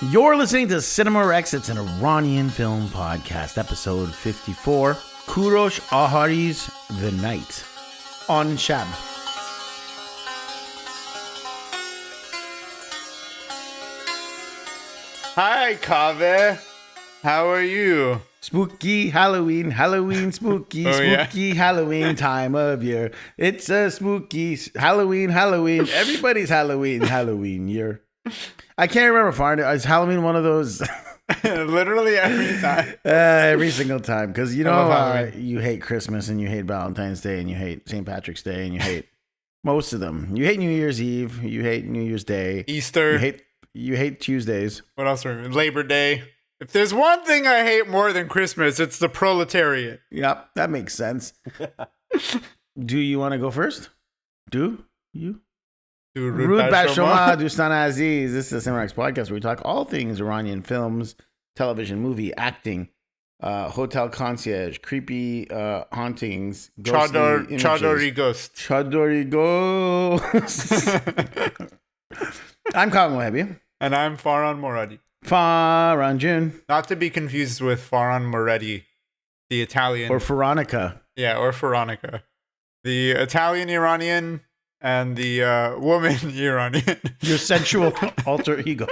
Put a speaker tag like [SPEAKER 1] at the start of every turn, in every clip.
[SPEAKER 1] You're listening to Cinema Rex. It's an Iranian film podcast, episode 54, Kourosh Ahari's The Night on Shab.
[SPEAKER 2] Hi, Kaveh. How are you?
[SPEAKER 1] Spooky Halloween, spooky, spooky Halloween time of year. It's a spooky Halloween. Everybody's Halloween year. I can't remember far. Is Halloween one of those?
[SPEAKER 2] Literally every time.
[SPEAKER 1] Every single time. Because you know you hate Christmas and you hate Valentine's Day and you hate St. Patrick's Day and you hate most of them. You hate New Year's Eve. You hate New Year's Day.
[SPEAKER 2] Easter.
[SPEAKER 1] You hate Tuesdays.
[SPEAKER 2] What else? Labor Day. If there's one thing I hate more than Christmas, it's the proletariat.
[SPEAKER 1] Yep, that makes sense. Do you want to go first? Do you? Rud Bashoma Dustan Aziz. This is the Cinema Rex podcast where we talk all things Iranian films, television, movie, acting, hotel concierge, creepy hauntings,
[SPEAKER 2] Chadori ghost.
[SPEAKER 1] Chadori ghost. I'm Kaveh Mohebi.
[SPEAKER 2] And I'm Farhan Moradi.
[SPEAKER 1] Farhan Jun.
[SPEAKER 2] Not to be confused with Farhan Moradi, the Italian.
[SPEAKER 1] Or Veronica.
[SPEAKER 2] Yeah, or Veronica. The Italian Iranian and the woman Iranian.
[SPEAKER 1] Your sensual alter ego.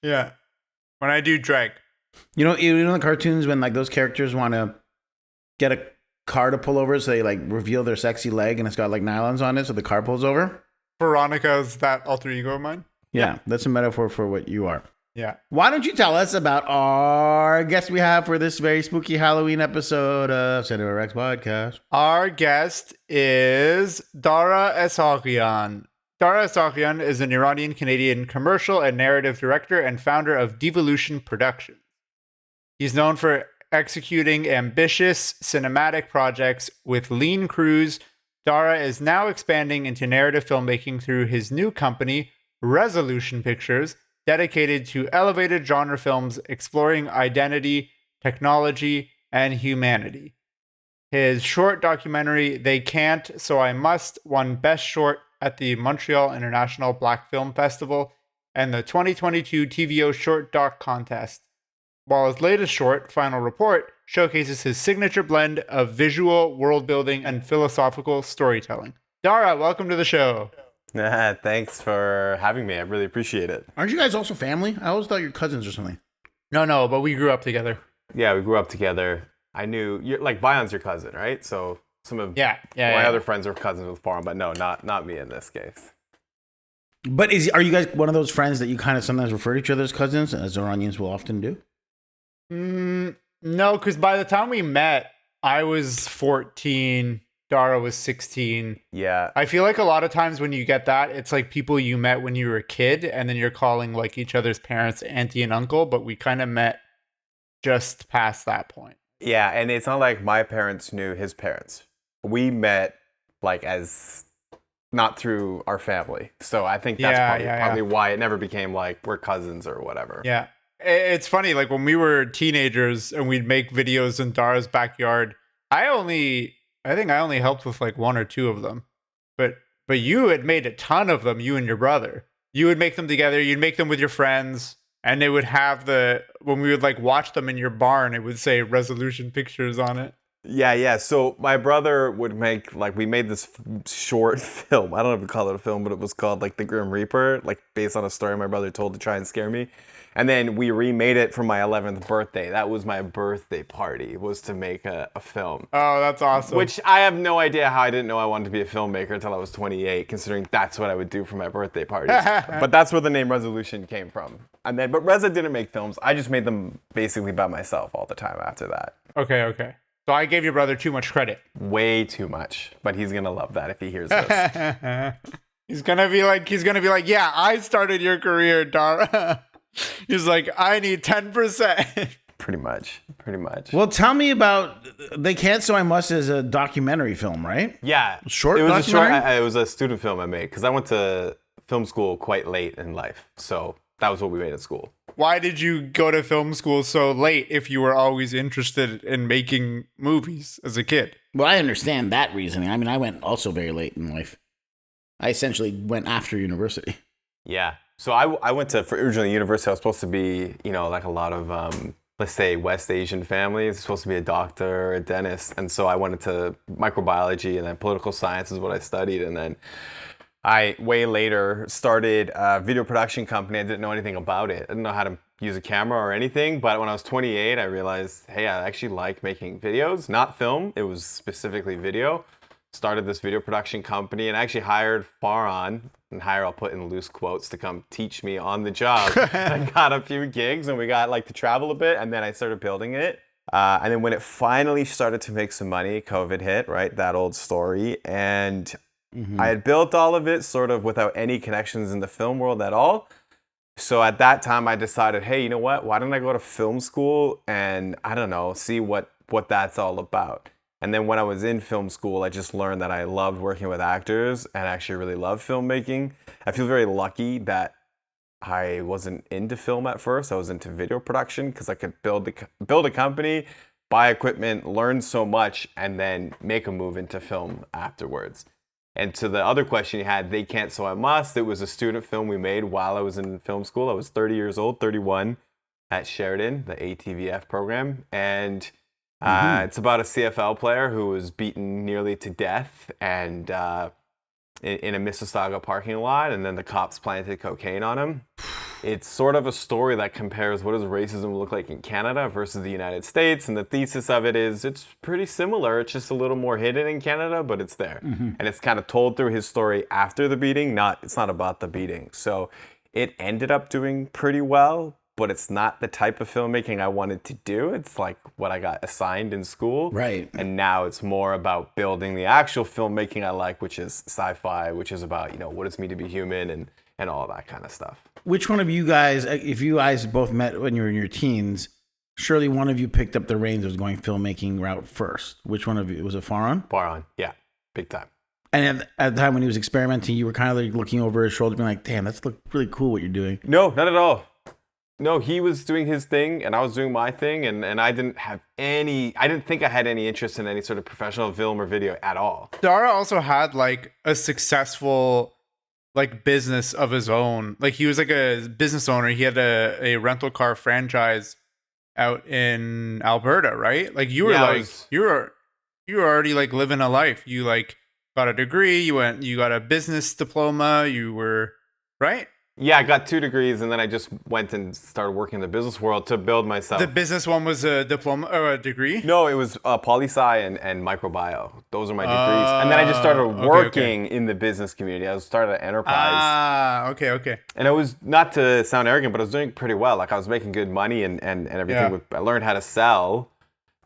[SPEAKER 2] Yeah. When I do drag.
[SPEAKER 1] You know the cartoons when like those characters want to get a car to pull over, so they like reveal their sexy leg and it's got like nylons on it so the car pulls over?
[SPEAKER 2] Veronica is that alter ego of mine?
[SPEAKER 1] Yeah, that's a metaphor for what you are.
[SPEAKER 2] Yeah.
[SPEAKER 1] Why don't you tell us about our guest we have for this very spooky Halloween episode of Cinema Rex podcast?
[SPEAKER 2] Our guest is Dara Eshaghian. Dara Eshaghian is an Iranian-Canadian commercial and narrative director and founder of Devolution Productions. He's known for executing ambitious cinematic projects with lean crews. Dara is now expanding into narrative filmmaking through his new company, Resolution Pictures, dedicated to elevated genre films exploring identity, technology, and humanity. His short documentary, They Can't, So I Must, won Best Short at the Montreal International Black Film Festival and the 2022 TVO Short Doc Contest, while his latest short, Final Report, showcases his signature blend of visual, world-building, and philosophical storytelling. Dara, welcome to the show.
[SPEAKER 3] Thanks for having me. I really appreciate it.
[SPEAKER 1] Aren't you guys also family? I always thought you were cousins or something.
[SPEAKER 2] No, but we grew up together.
[SPEAKER 3] Yeah, we grew up together. I knew, like, Bayon's your cousin, right? So some of my other friends are cousins with Farhan, but no, not me in this case.
[SPEAKER 1] But are you guys one of those friends that you kind of sometimes refer to each other as cousins, as Iranians will often do?
[SPEAKER 2] No, because by the time we met, I was 14, Dara was 16.
[SPEAKER 3] Yeah.
[SPEAKER 2] I feel like a lot of times when you get that, it's like people you met when you were a kid, and then you're calling like each other's parents auntie and uncle, but we kind of met just past that point.
[SPEAKER 3] Yeah, and it's not like my parents knew his parents. We met like as not through our family. So I think that's probably why it never became like we're cousins or whatever.
[SPEAKER 2] Yeah. It's funny, like when we were teenagers and we'd make videos in Dara's backyard, I think I only helped with like one or two of them. But you had made a ton of them, you and your brother. You would make them together, you'd make them with your friends, and they would have when we would like watch them in your barn, it would say Resolution Pictures on it.
[SPEAKER 3] Yeah. So my brother would make, like, we made this short film. I don't know if we call it a film, but it was called like The Grim Reaper, like based on a story my brother told to try and scare me. And then we remade it for my 11th birthday. That was my birthday party, was to make a film.
[SPEAKER 2] Oh, that's awesome.
[SPEAKER 3] Which I have no idea how I didn't know I wanted to be a filmmaker until I was 28, considering that's what I would do for my birthday parties. But that's where the name Resolution came from. But Reza didn't make films. I just made them basically by myself all the time after that.
[SPEAKER 2] Okay. So I gave your brother too much credit.
[SPEAKER 3] Way too much. But he's going to love that if he hears this.
[SPEAKER 2] He's gonna be like, yeah, I started your career, Dara. He's like, I need 10%.
[SPEAKER 3] Pretty much.
[SPEAKER 1] Well, tell me about They Can't, So I Must is a documentary film, right?
[SPEAKER 3] Yeah.
[SPEAKER 1] Short
[SPEAKER 3] It was
[SPEAKER 1] documentary?
[SPEAKER 3] it was a student film I made because I went to film school quite late in life. So that was what we made at school.
[SPEAKER 2] Why did you go to film school so late if you were always interested in making movies as a kid?
[SPEAKER 1] Well, I understand that reasoning. I mean, I went also very late in life. I essentially went after university.
[SPEAKER 3] Yeah. So I went to, for originally university, I was supposed to be, like a lot of, let's say West Asian families, supposed to be a doctor, a dentist. And so I went into microbiology, and then political science is what I studied. And then I, way later, started a video production company. I didn't know anything about it. I didn't know how to use a camera or anything. But when I was 28, I realized, hey, I actually like making videos, not film. It was specifically video. Started this video production company and actually hired Farhan, and hire I'll put in loose quotes, to come teach me on the job. I got a few gigs and we got to travel a bit, and then I started building it. And then when it finally started to make some money, COVID hit, right? That old story. And I had built all of it sort of without any connections in the film world at all. So at that time I decided, hey, you know what? Why don't I go to film school and, I don't know, see what that's all about. And then when I was in film school, I just learned that I loved working with actors and actually really love filmmaking. I feel very lucky that I wasn't into film at first. I was into video production because I could build a company, buy equipment, learn so much, and then make a move into film afterwards. And to the other question you had, They Can't So I Must, it was a student film we made while I was in film school. I was 30 years old, 31, at Sheridan, the ATVF program. And it's about a CFL player who was beaten nearly to death and in a Mississauga parking lot, and then the cops planted cocaine on him. It's sort of a story that compares what does racism look like in Canada versus the United States, and the thesis of it is it's pretty similar. It's just a little more hidden in Canada, but it's there. And it's kind of told through his story after the beating, it's not about the beating. So it ended up doing pretty well, but it's not the type of filmmaking I wanted to do. It's like what I got assigned in school.
[SPEAKER 1] Right.
[SPEAKER 3] And now it's more about building the actual filmmaking I like, which is sci-fi, which is about, what it's mean to be human and all that kind of stuff.
[SPEAKER 1] Which one of you guys, if you guys both met when you were in your teens, surely one of you picked up the reins of going filmmaking route first. Which one of you? Was it Farhan?
[SPEAKER 3] Farhan, yeah, big time.
[SPEAKER 1] And at the time when he was experimenting, you were kind of like looking over his shoulder being like, damn, that's really cool what you're doing.
[SPEAKER 3] No, not at all. No, he was doing his thing and I was doing my thing, and I didn't think I had any interest in any sort of professional film or video at all.
[SPEAKER 2] Dara also had like a successful like business of his own. Like he was like a business owner. He had a rental car franchise out in Alberta, right? Like you were you were already like living a life. You like got a degree, you got a business diploma, you were right?
[SPEAKER 3] Yeah, I got 2 degrees, and then I just went and started working in the business world to build myself.
[SPEAKER 2] The business one was a diploma or a degree?
[SPEAKER 3] No, it was poli-sci and microbio. Those are my degrees. And then I just started working in the business community. I started an enterprise.
[SPEAKER 2] Okay.
[SPEAKER 3] And it was, not to sound arrogant, but I was doing pretty well. Like I was making good money and everything. Yeah. I learned how to sell.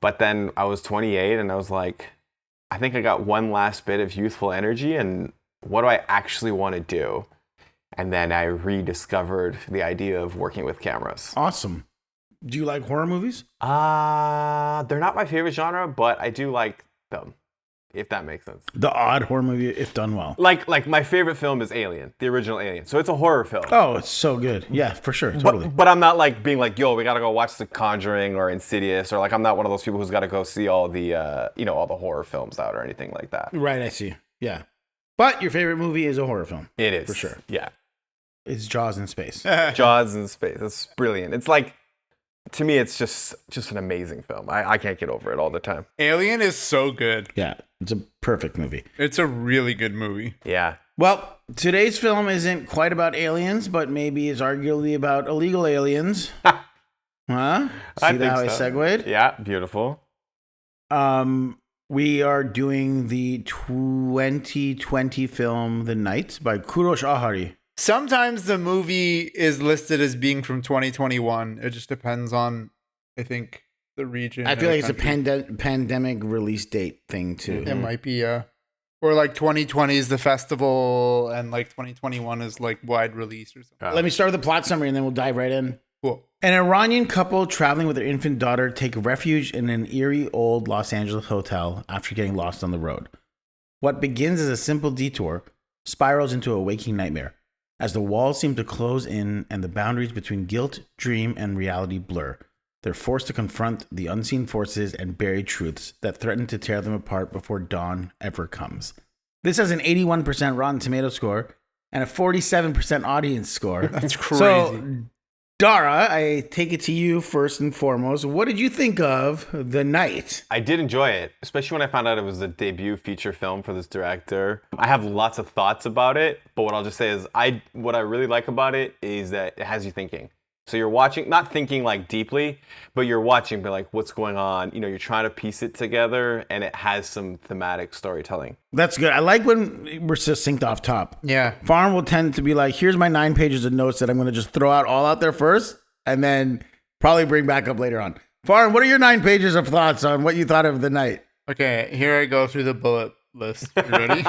[SPEAKER 3] But then I was 28 and I was like, I think I got one last bit of youthful energy, and what do I actually want to do? And then I rediscovered the idea of working with cameras.
[SPEAKER 1] Awesome. Do you like horror movies?
[SPEAKER 3] They're not my favorite genre, but I do like them, if that makes sense.
[SPEAKER 1] The odd horror movie, if done well.
[SPEAKER 3] Like my favorite film is Alien, the original Alien. So it's a horror film.
[SPEAKER 1] Oh, it's so good. Yeah, for sure. Totally.
[SPEAKER 3] But I'm not like being like, yo, we got to go watch The Conjuring or Insidious, or like I'm not one of those people who's got to go see all the, all the horror films out or anything like that.
[SPEAKER 1] Right, I see. Yeah. But your favorite movie is a horror film.
[SPEAKER 3] It is.
[SPEAKER 1] For sure.
[SPEAKER 3] Yeah.
[SPEAKER 1] It's Jaws in space.
[SPEAKER 3] Jaws in space. It's brilliant. It's like, to me, it's just an amazing film. I can't get over it all the time.
[SPEAKER 2] Alien is so good.
[SPEAKER 1] Yeah, it's a perfect movie.
[SPEAKER 2] It's a really good movie.
[SPEAKER 3] Yeah.
[SPEAKER 1] Well, today's film isn't quite about aliens, but maybe is arguably about illegal aliens. Huh? See how I segued?
[SPEAKER 3] Yeah, beautiful.
[SPEAKER 1] We are doing the 2020 film The Night by Kourosh Ahari.
[SPEAKER 2] Sometimes the movie is listed as being from 2021. It just depends on, I think, the region.
[SPEAKER 1] I feel like it's a pandemic release date thing, too.
[SPEAKER 2] It might be, or like 2020 is the festival, and like 2021 is like wide release or something.
[SPEAKER 1] Let me start with the plot summary, and then we'll dive right in.
[SPEAKER 2] Cool.
[SPEAKER 1] An Iranian couple traveling with their infant daughter take refuge in an eerie old Los Angeles hotel after getting lost on the road. What begins as a simple detour spirals into a waking nightmare, as the walls seem to close in and the boundaries between guilt, dream, and reality blur. They're forced to confront the unseen forces and buried truths that threaten to tear them apart before dawn ever comes. This has an 81% Rotten Tomato score and a 47% audience score.
[SPEAKER 2] That's crazy.
[SPEAKER 1] So, Dara, I take it to you first and foremost. What did you think of The Night?
[SPEAKER 3] I did enjoy it, especially when I found out it was the debut feature film for this director. I have lots of thoughts about it, but what I'll just say is what I really like about it is that it has you thinking. So you're watching, not thinking like deeply, but you're watching, but like what's going on? You know, you're trying to piece it together, and it has some thematic storytelling.
[SPEAKER 1] That's good. I like when we're succinct off top.
[SPEAKER 2] Yeah.
[SPEAKER 1] Farm will tend to be like, here's my 9 pages of notes that I'm going to just throw all out there first, and then probably bring back up later on. Farm, what are your 9 pages of thoughts on what you thought of The Night?
[SPEAKER 2] Okay, here I go through the bullet list. You ready?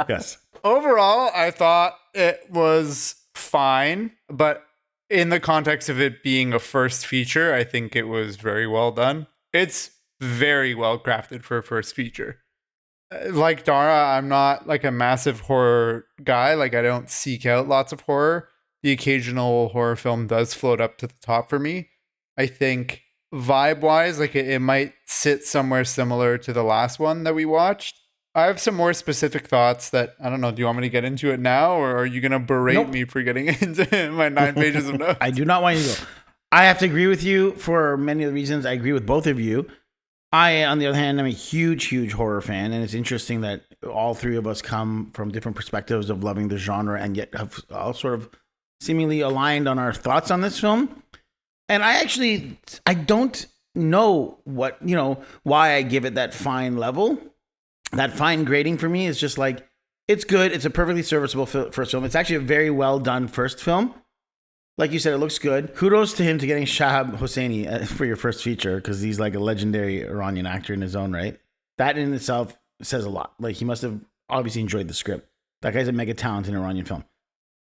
[SPEAKER 1] Yes.
[SPEAKER 2] Overall, I thought it was fine, but in the context of it being a first feature, I think it was very well done. It's very well crafted for a first feature. Like Dara, I'm not like a massive horror guy. Like I don't seek out lots of horror. The occasional horror film does float up to the top for me. I think vibe-wise, like it might sit somewhere similar to the last one that we watched. I have some more specific thoughts that, I don't know, do you want me to get into it now, or are you going to berate me for getting into my 9 pages of notes?
[SPEAKER 1] I do not want you to go. I have to agree with you for many of the reasons. I agree with both of you. I, on the other hand, am a huge, huge horror fan, and it's interesting that all three of us come from different perspectives of loving the genre and yet have all sort of seemingly aligned on our thoughts on this film. And I don't know why I give it that fine level. That fine grading for me is just like, it's good. It's a perfectly serviceable first film. It's actually a very well done first film. Like you said, it looks good. Kudos to him to getting Shahab Hosseini for your first feature, because he's like a legendary Iranian actor in his own right. That in itself says a lot. Like he must have obviously enjoyed the script. That guy's a mega talent in Iranian film.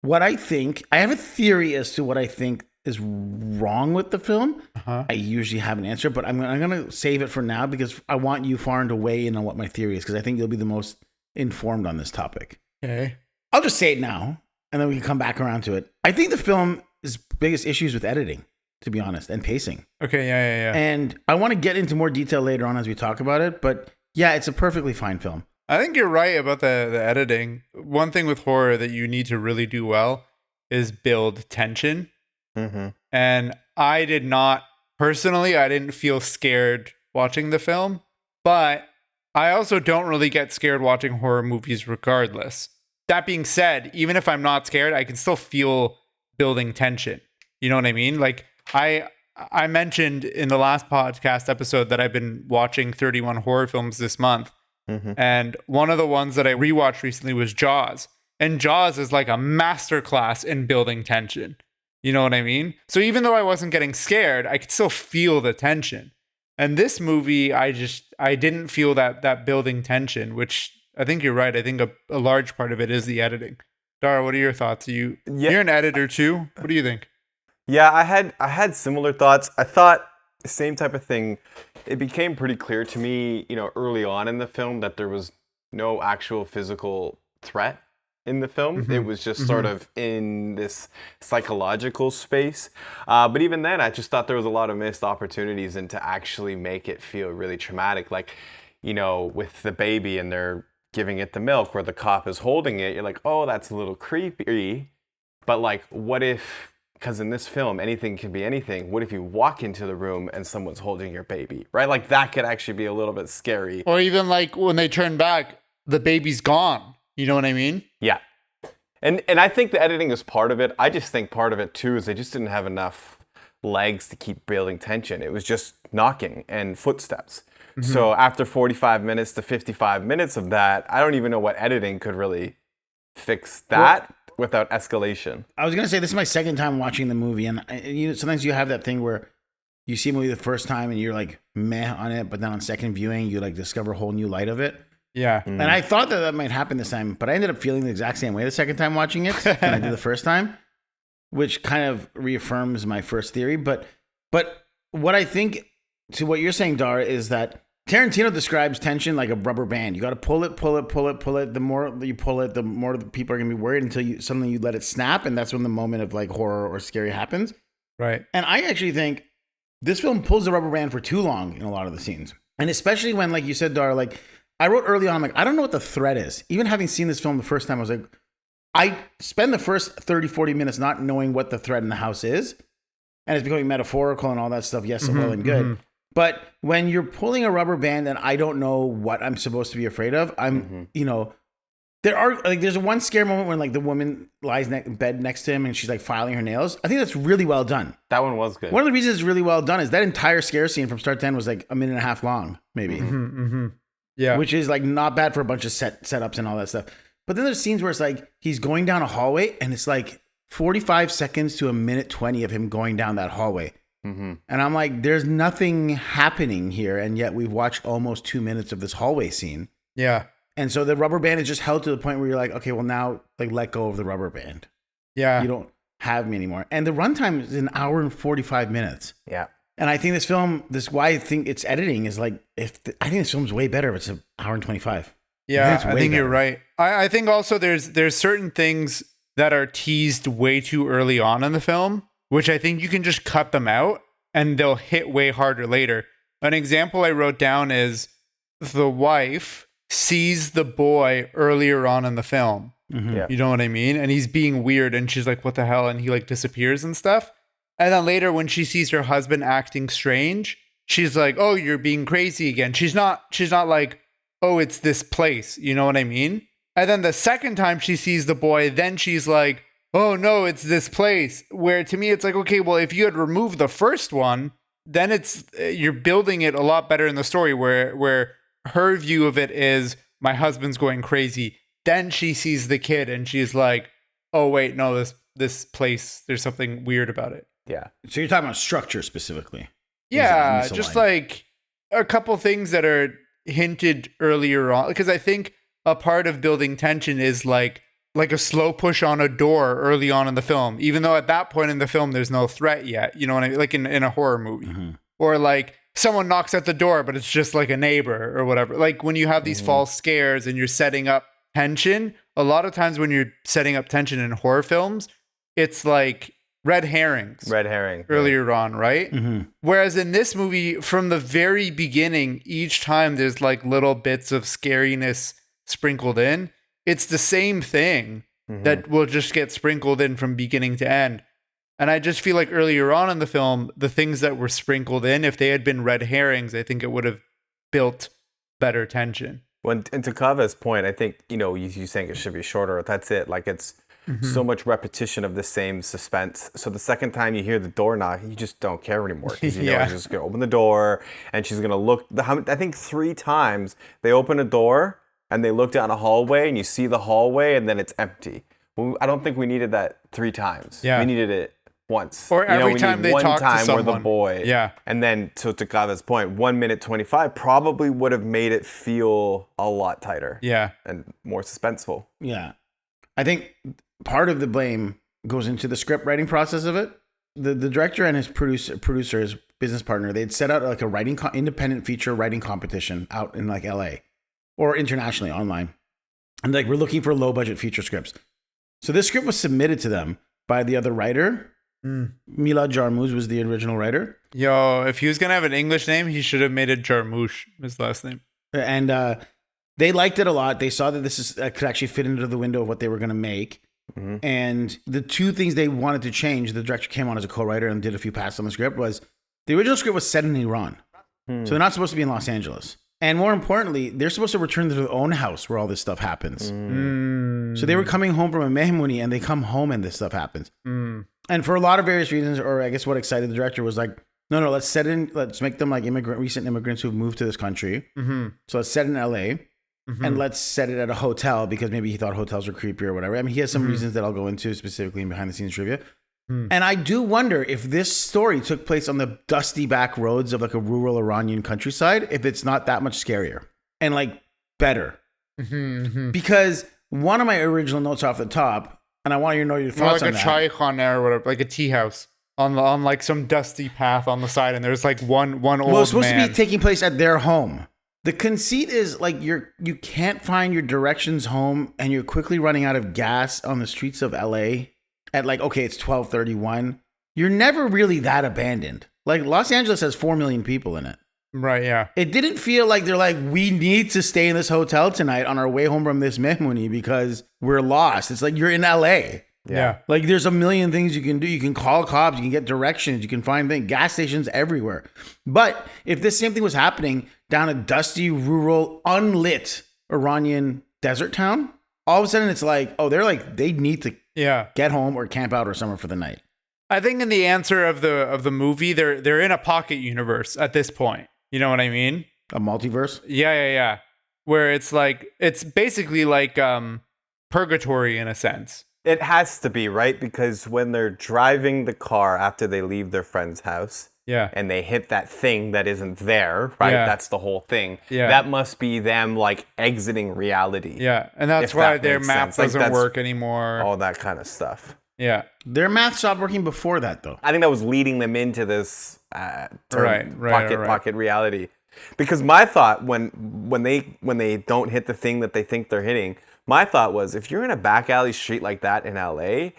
[SPEAKER 1] I have a theory as to what I think is wrong with the film. I usually have an answer, but I'm going to save it for now because I want you, Farn, to weigh in on what my theory is, because I think you'll be the most informed on this topic.
[SPEAKER 2] Okay.
[SPEAKER 1] I'll just say it now, and then we can come back around to it. I think the film's biggest issues with editing, to be honest, and pacing.
[SPEAKER 2] Okay, yeah.
[SPEAKER 1] And I want to get into more detail later on as we talk about it, but yeah, it's a perfectly fine film.
[SPEAKER 2] I think you're right about the editing. One thing with horror that you need to really do well is build tension.
[SPEAKER 3] Mm-hmm.
[SPEAKER 2] And I didn't feel scared watching the film, but I also don't really get scared watching horror movies regardless. That being said, even if I'm not scared, I can still feel building tension. You know what I mean? Like I mentioned in the last podcast episode that I've been watching 31 horror films this month.
[SPEAKER 3] Mm-hmm.
[SPEAKER 2] And one of the ones that I rewatched recently was Jaws. And Jaws is like a masterclass in building tension. You know what I mean? So even though I wasn't getting scared, I could still feel the tension. And this movie, I didn't feel that building tension, which I think you're right. I think a large part of it is the editing. Dara, what are your thoughts? You're an editor too. What do you think?
[SPEAKER 3] Yeah, I had similar thoughts. I thought the same type of thing. It became pretty clear to me, early on in the film that there was no actual physical threat in the film. Mm-hmm. It was just sort of in this psychological space. But even then, I just thought there was a lot of missed opportunities and to actually make it feel really traumatic. Like, with the baby and they're giving it the milk where the cop is holding it, you're like, oh, that's a little creepy. But like, what if, because in this film, anything can be anything. What if you walk into the room and someone's holding your baby, right? Like that could actually be a little bit scary.
[SPEAKER 2] Or even like when they turn back, the baby's gone. You know what I mean?
[SPEAKER 3] Yeah. And I think the editing is part of it. I just think part of it too is they just didn't have enough legs to keep building tension. It was just knocking and footsteps. Mm-hmm. So after 45 minutes to 55 minutes of that, I don't even know what editing could really fix that without escalation.
[SPEAKER 1] I was going to say, this is my second time watching the movie. And sometimes you have that thing where you see a movie the first time and you're like meh on it. But then on second viewing, you like discover a whole new light of it.
[SPEAKER 2] Yeah.
[SPEAKER 1] And I thought that might happen this time, but I ended up feeling the exact same way the second time watching it than I did the first time, which kind of reaffirms my first theory. But what I think, to what you're saying, Dara, is that Tarantino describes tension like a rubber band. You got to pull it. The more you pull it, the more the people are going to be worried until suddenly you let it snap. And that's when the moment of like horror or scary happens.
[SPEAKER 2] Right.
[SPEAKER 1] And I actually think this film pulls the rubber band for too long in a lot of the scenes. And especially when, like you said, Dara, like, I wrote early on, like, I don't know what the threat is. Even having seen this film the first time, I was like, I spend the first 30, 40 minutes not knowing what the threat in the house is. And it's becoming metaphorical and all that stuff. Yes, well and good. But when you're pulling a rubber band and I don't know what I'm supposed to be afraid of, there's one scare moment when like the woman lies in bed next to him and she's like filing her nails. I think that's really well done.
[SPEAKER 3] That one was good.
[SPEAKER 1] One of the reasons it's really well done is that entire scare scene from start to end was like a minute and a half long, maybe.
[SPEAKER 2] Yeah.
[SPEAKER 1] Which is like not bad for a bunch of setups and all that stuff. But then there's scenes where it's like he's going down a hallway and it's like 45 seconds to a minute 20 of him going down that hallway. And I'm like, there's nothing happening here. And yet we've watched almost 2 minutes of this hallway scene.
[SPEAKER 2] Yeah.
[SPEAKER 1] And so the rubber band is just held to the point where you're like, okay, well now like let go of the rubber band.
[SPEAKER 2] Yeah.
[SPEAKER 1] You don't have me anymore. And the runtime is an hour and 45 minutes.
[SPEAKER 3] Yeah.
[SPEAKER 1] And I think this film, why I think it's editing is like, I think this film's way better if it's an hour and 25.
[SPEAKER 2] Yeah, I think you're right. I think also there's certain things that are teased way too early on in the film, which I think you can just cut them out and they'll hit way harder later. An example I wrote down is the wife sees the boy earlier on in the film.
[SPEAKER 3] Yeah.
[SPEAKER 2] You know what I mean? And he's being weird and she's like, what the hell? And he like disappears and stuff. And then later when she sees her husband acting strange, she's like, oh, you're being crazy again. She's not like, oh, it's this place. You know what I mean? And then the second time she sees the boy, then she's like, oh no, it's this place. Where to me, it's like, okay, well, if you had removed the first one, then you're building it a lot better in the story where her view of it is my husband's going crazy. Then she sees the kid and she's like, oh wait, no, this place, there's something weird about it.
[SPEAKER 3] Yeah.
[SPEAKER 1] So you're talking about structure specifically.
[SPEAKER 2] Yeah, just like a couple things that are hinted earlier on, because I think a part of building tension is like a slow push on a door early on in the film, even though at that point in the film there's no threat yet, you know what I mean, like in a horror movie. Or like someone knocks at the door but it's just like a neighbor or whatever. Like when you have these false scares and you're setting up tension, a lot of times when you're setting up tension in horror films, it's like red herrings earlier on, right? Whereas in this movie, from the very beginning, each time there's like little bits of scariness sprinkled in. It's the same thing that will just get sprinkled in from beginning to end. And I just feel like earlier on in the film, the things that were sprinkled in, if they had been red herrings, I think it would have built better tension.
[SPEAKER 3] And to Kava's point, I think, you saying it should be shorter. That's it. Like it's so much repetition of the same suspense. So the second time you hear the door knock, you just don't care anymore. Because you know she's just going to open the door and she's going to look. I think 3 times they open a door and they look down a hallway and you see the hallway and then it's empty. Well, I don't think we needed that 3 times.
[SPEAKER 2] Yeah.
[SPEAKER 3] We needed it once.
[SPEAKER 2] Or every time they talk to someone.
[SPEAKER 3] Where the boy.
[SPEAKER 2] Yeah.
[SPEAKER 3] And then to Kava's point, 1 minute 25 probably would have made it feel a lot tighter.
[SPEAKER 2] Yeah.
[SPEAKER 3] And more suspenseful.
[SPEAKER 1] Yeah. I think part of the blame goes into the script writing process of it. The director and his producer, his business partner, they'd set out like a independent feature writing competition out in like LA or internationally online. And like, we're looking for low budget feature scripts. So this script was submitted to them by the other writer. Milad Jarmusch was the original writer.
[SPEAKER 2] Yo, if he was going to have an English name, he should have made it Jarmusch, his last name.
[SPEAKER 1] And they liked it a lot. They saw that this could actually fit into the window of what they were going to make. And the 2 things they wanted to change, the director came on as a co-writer and did a few passes on the script, was the original script was set in Iran. So they're not supposed to be in Los Angeles. And more importantly, they're supposed to return to their own house where all this stuff happens. So they were coming home from a Mehmouni and they come home and this stuff happens. And for a lot of various reasons, or I guess what excited the director was like, no, let's make them like recent immigrants who've moved to this country. So let's set it in LA. And let's set it at a hotel because maybe he thought hotels were creepy or whatever. I mean, he has some reasons that I'll go into specifically in behind the scenes trivia. And I do wonder if this story took place on the dusty back roads of like a rural Iranian countryside, if it's not that much scarier and like better. Because one of my original notes off the top, and I want you to know your thoughts on that.
[SPEAKER 2] Like a chai khana or whatever, like a tea house on like some dusty path on the side, and there's like one old man.
[SPEAKER 1] Well, it's supposed to be taking place at their home. The conceit is like you can't find your directions home and you're quickly running out of gas on the streets of LA at like, okay, it's 12:31. You're never really that abandoned. Like Los Angeles has 4 million people in it.
[SPEAKER 2] Right, yeah.
[SPEAKER 1] It didn't feel like they're like, we need to stay in this hotel tonight on our way home from this mehmoni because we're lost. It's like you're in LA.
[SPEAKER 2] Yeah.
[SPEAKER 1] Like there's a million things you can do. You can call cops, you can get directions, you can find things, gas stations everywhere. But if this same thing was happening down a dusty, rural, unlit Iranian desert town, all of a sudden it's like, oh, they're like, they need to get home or camp out or somewhere for the night.
[SPEAKER 2] I think in the answer of the movie, they're in a pocket universe at this point. You know what I mean?
[SPEAKER 1] A multiverse?
[SPEAKER 2] Yeah. Where it's like, it's basically like purgatory in a sense.
[SPEAKER 3] It has to be, right? Because when they're driving the car after they leave their friend's house, and they hit that thing that isn't there, right?
[SPEAKER 2] Yeah.
[SPEAKER 3] That's the whole thing.
[SPEAKER 2] Yeah.
[SPEAKER 3] That must be them like exiting reality.
[SPEAKER 2] Yeah, and that's why their math doesn't work anymore.
[SPEAKER 3] All that kind of stuff.
[SPEAKER 2] Yeah.
[SPEAKER 1] Their math stopped working before that, though.
[SPEAKER 3] I think that was leading them into this pocket reality. Because my thought when they don't hit the thing that they think they're hitting, my thought was, if you're in a back alley street like that in LA,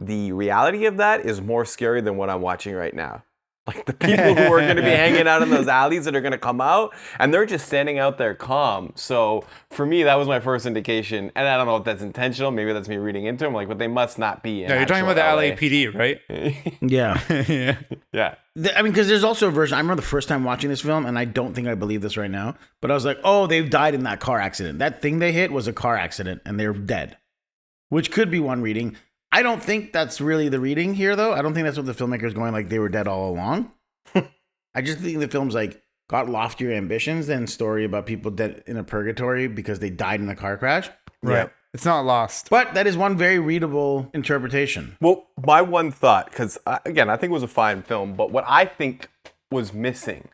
[SPEAKER 3] the reality of that is more scary than what I'm watching right now. Like the people who are going to be hanging out in those alleys that are going to come out, and they're just standing out there calm. So for me, that was my first indication. And I don't know if that's intentional. Maybe that's me reading into them. Like, but they must not be in
[SPEAKER 2] you're talking about the LAPD, right?
[SPEAKER 1] Yeah.
[SPEAKER 3] Yeah.
[SPEAKER 1] I mean, because there's also a version. I remember the first time watching this film, and I don't think I believe this right now, but I was like, oh, they've died in that car accident. That thing they hit was a car accident, and they're dead, which could be one reading. I don't think that's really the reading here, though. I don't think that's what the filmmaker's going, like they were dead all along. I just think the film's like got loftier ambitions than story about people dead in a purgatory because they died in a car crash.
[SPEAKER 2] Right. Yeah. It's not lost.
[SPEAKER 1] But that is one very readable interpretation.
[SPEAKER 3] Well, my one thought, because again, I think it was a fine film, but what I think was missing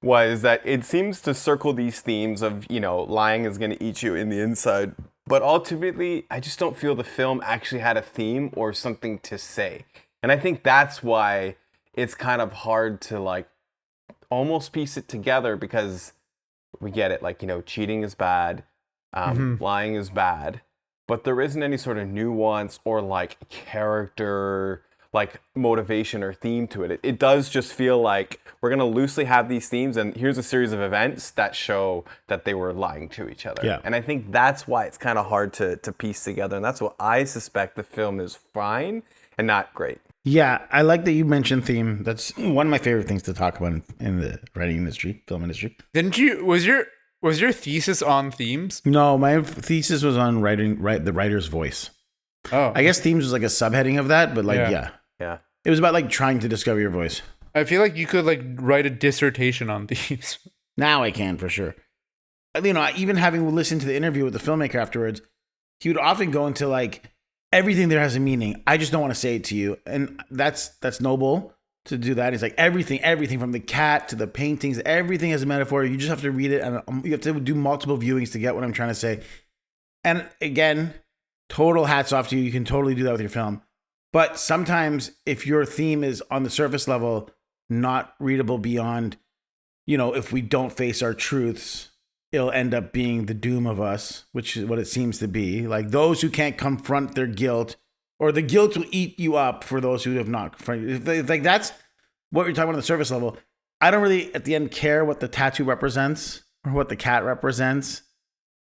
[SPEAKER 3] was that it seems to circle these themes of, lying is going to eat you in the inside. But ultimately, I just don't feel the film actually had a theme or something to say. And I think that's why it's kind of hard to like almost piece it together, because we get it. Like, cheating is bad. Lying is bad. But there isn't any sort of nuance or like character, like motivation or theme to it. It does just feel like we're going to loosely have these themes, and here's a series of events that show that they were lying to each other.
[SPEAKER 1] Yeah.
[SPEAKER 3] And I think that's why it's kind of hard to piece together. And that's what I suspect the film is fine and not great.
[SPEAKER 1] Yeah, I like that you mentioned theme. That's one of my favorite things to talk about in the writing industry, film industry.
[SPEAKER 2] Didn't you, was your thesis on themes?
[SPEAKER 1] No, my thesis was on the writer's voice.
[SPEAKER 2] Oh.
[SPEAKER 1] I guess themes was like a subheading of that, but like, yeah. It was about like trying to discover your voice.
[SPEAKER 2] I feel like you could like write a dissertation on themes.
[SPEAKER 1] Now I can, for sure. Even having listened to the interview with the filmmaker afterwards, he would often go into like, everything there has a meaning. I just don't want to say it to you. And that's noble to do that. It's like everything from the cat to the paintings, everything has a metaphor. You just have to read it, and you have to do multiple viewings to get what I'm trying to say. And again, total hats off to you. You can totally do that with your film. But sometimes if your theme is on the surface level, not readable beyond, if we don't face our truths, it'll end up being the doom of us, which is what it seems to be. Like those who can't confront their guilt, or the guilt will eat you up for those who have not confronted. If like that's what you're talking about on the surface level. I don't really, at the end, care what the tattoo represents or what the cat represents.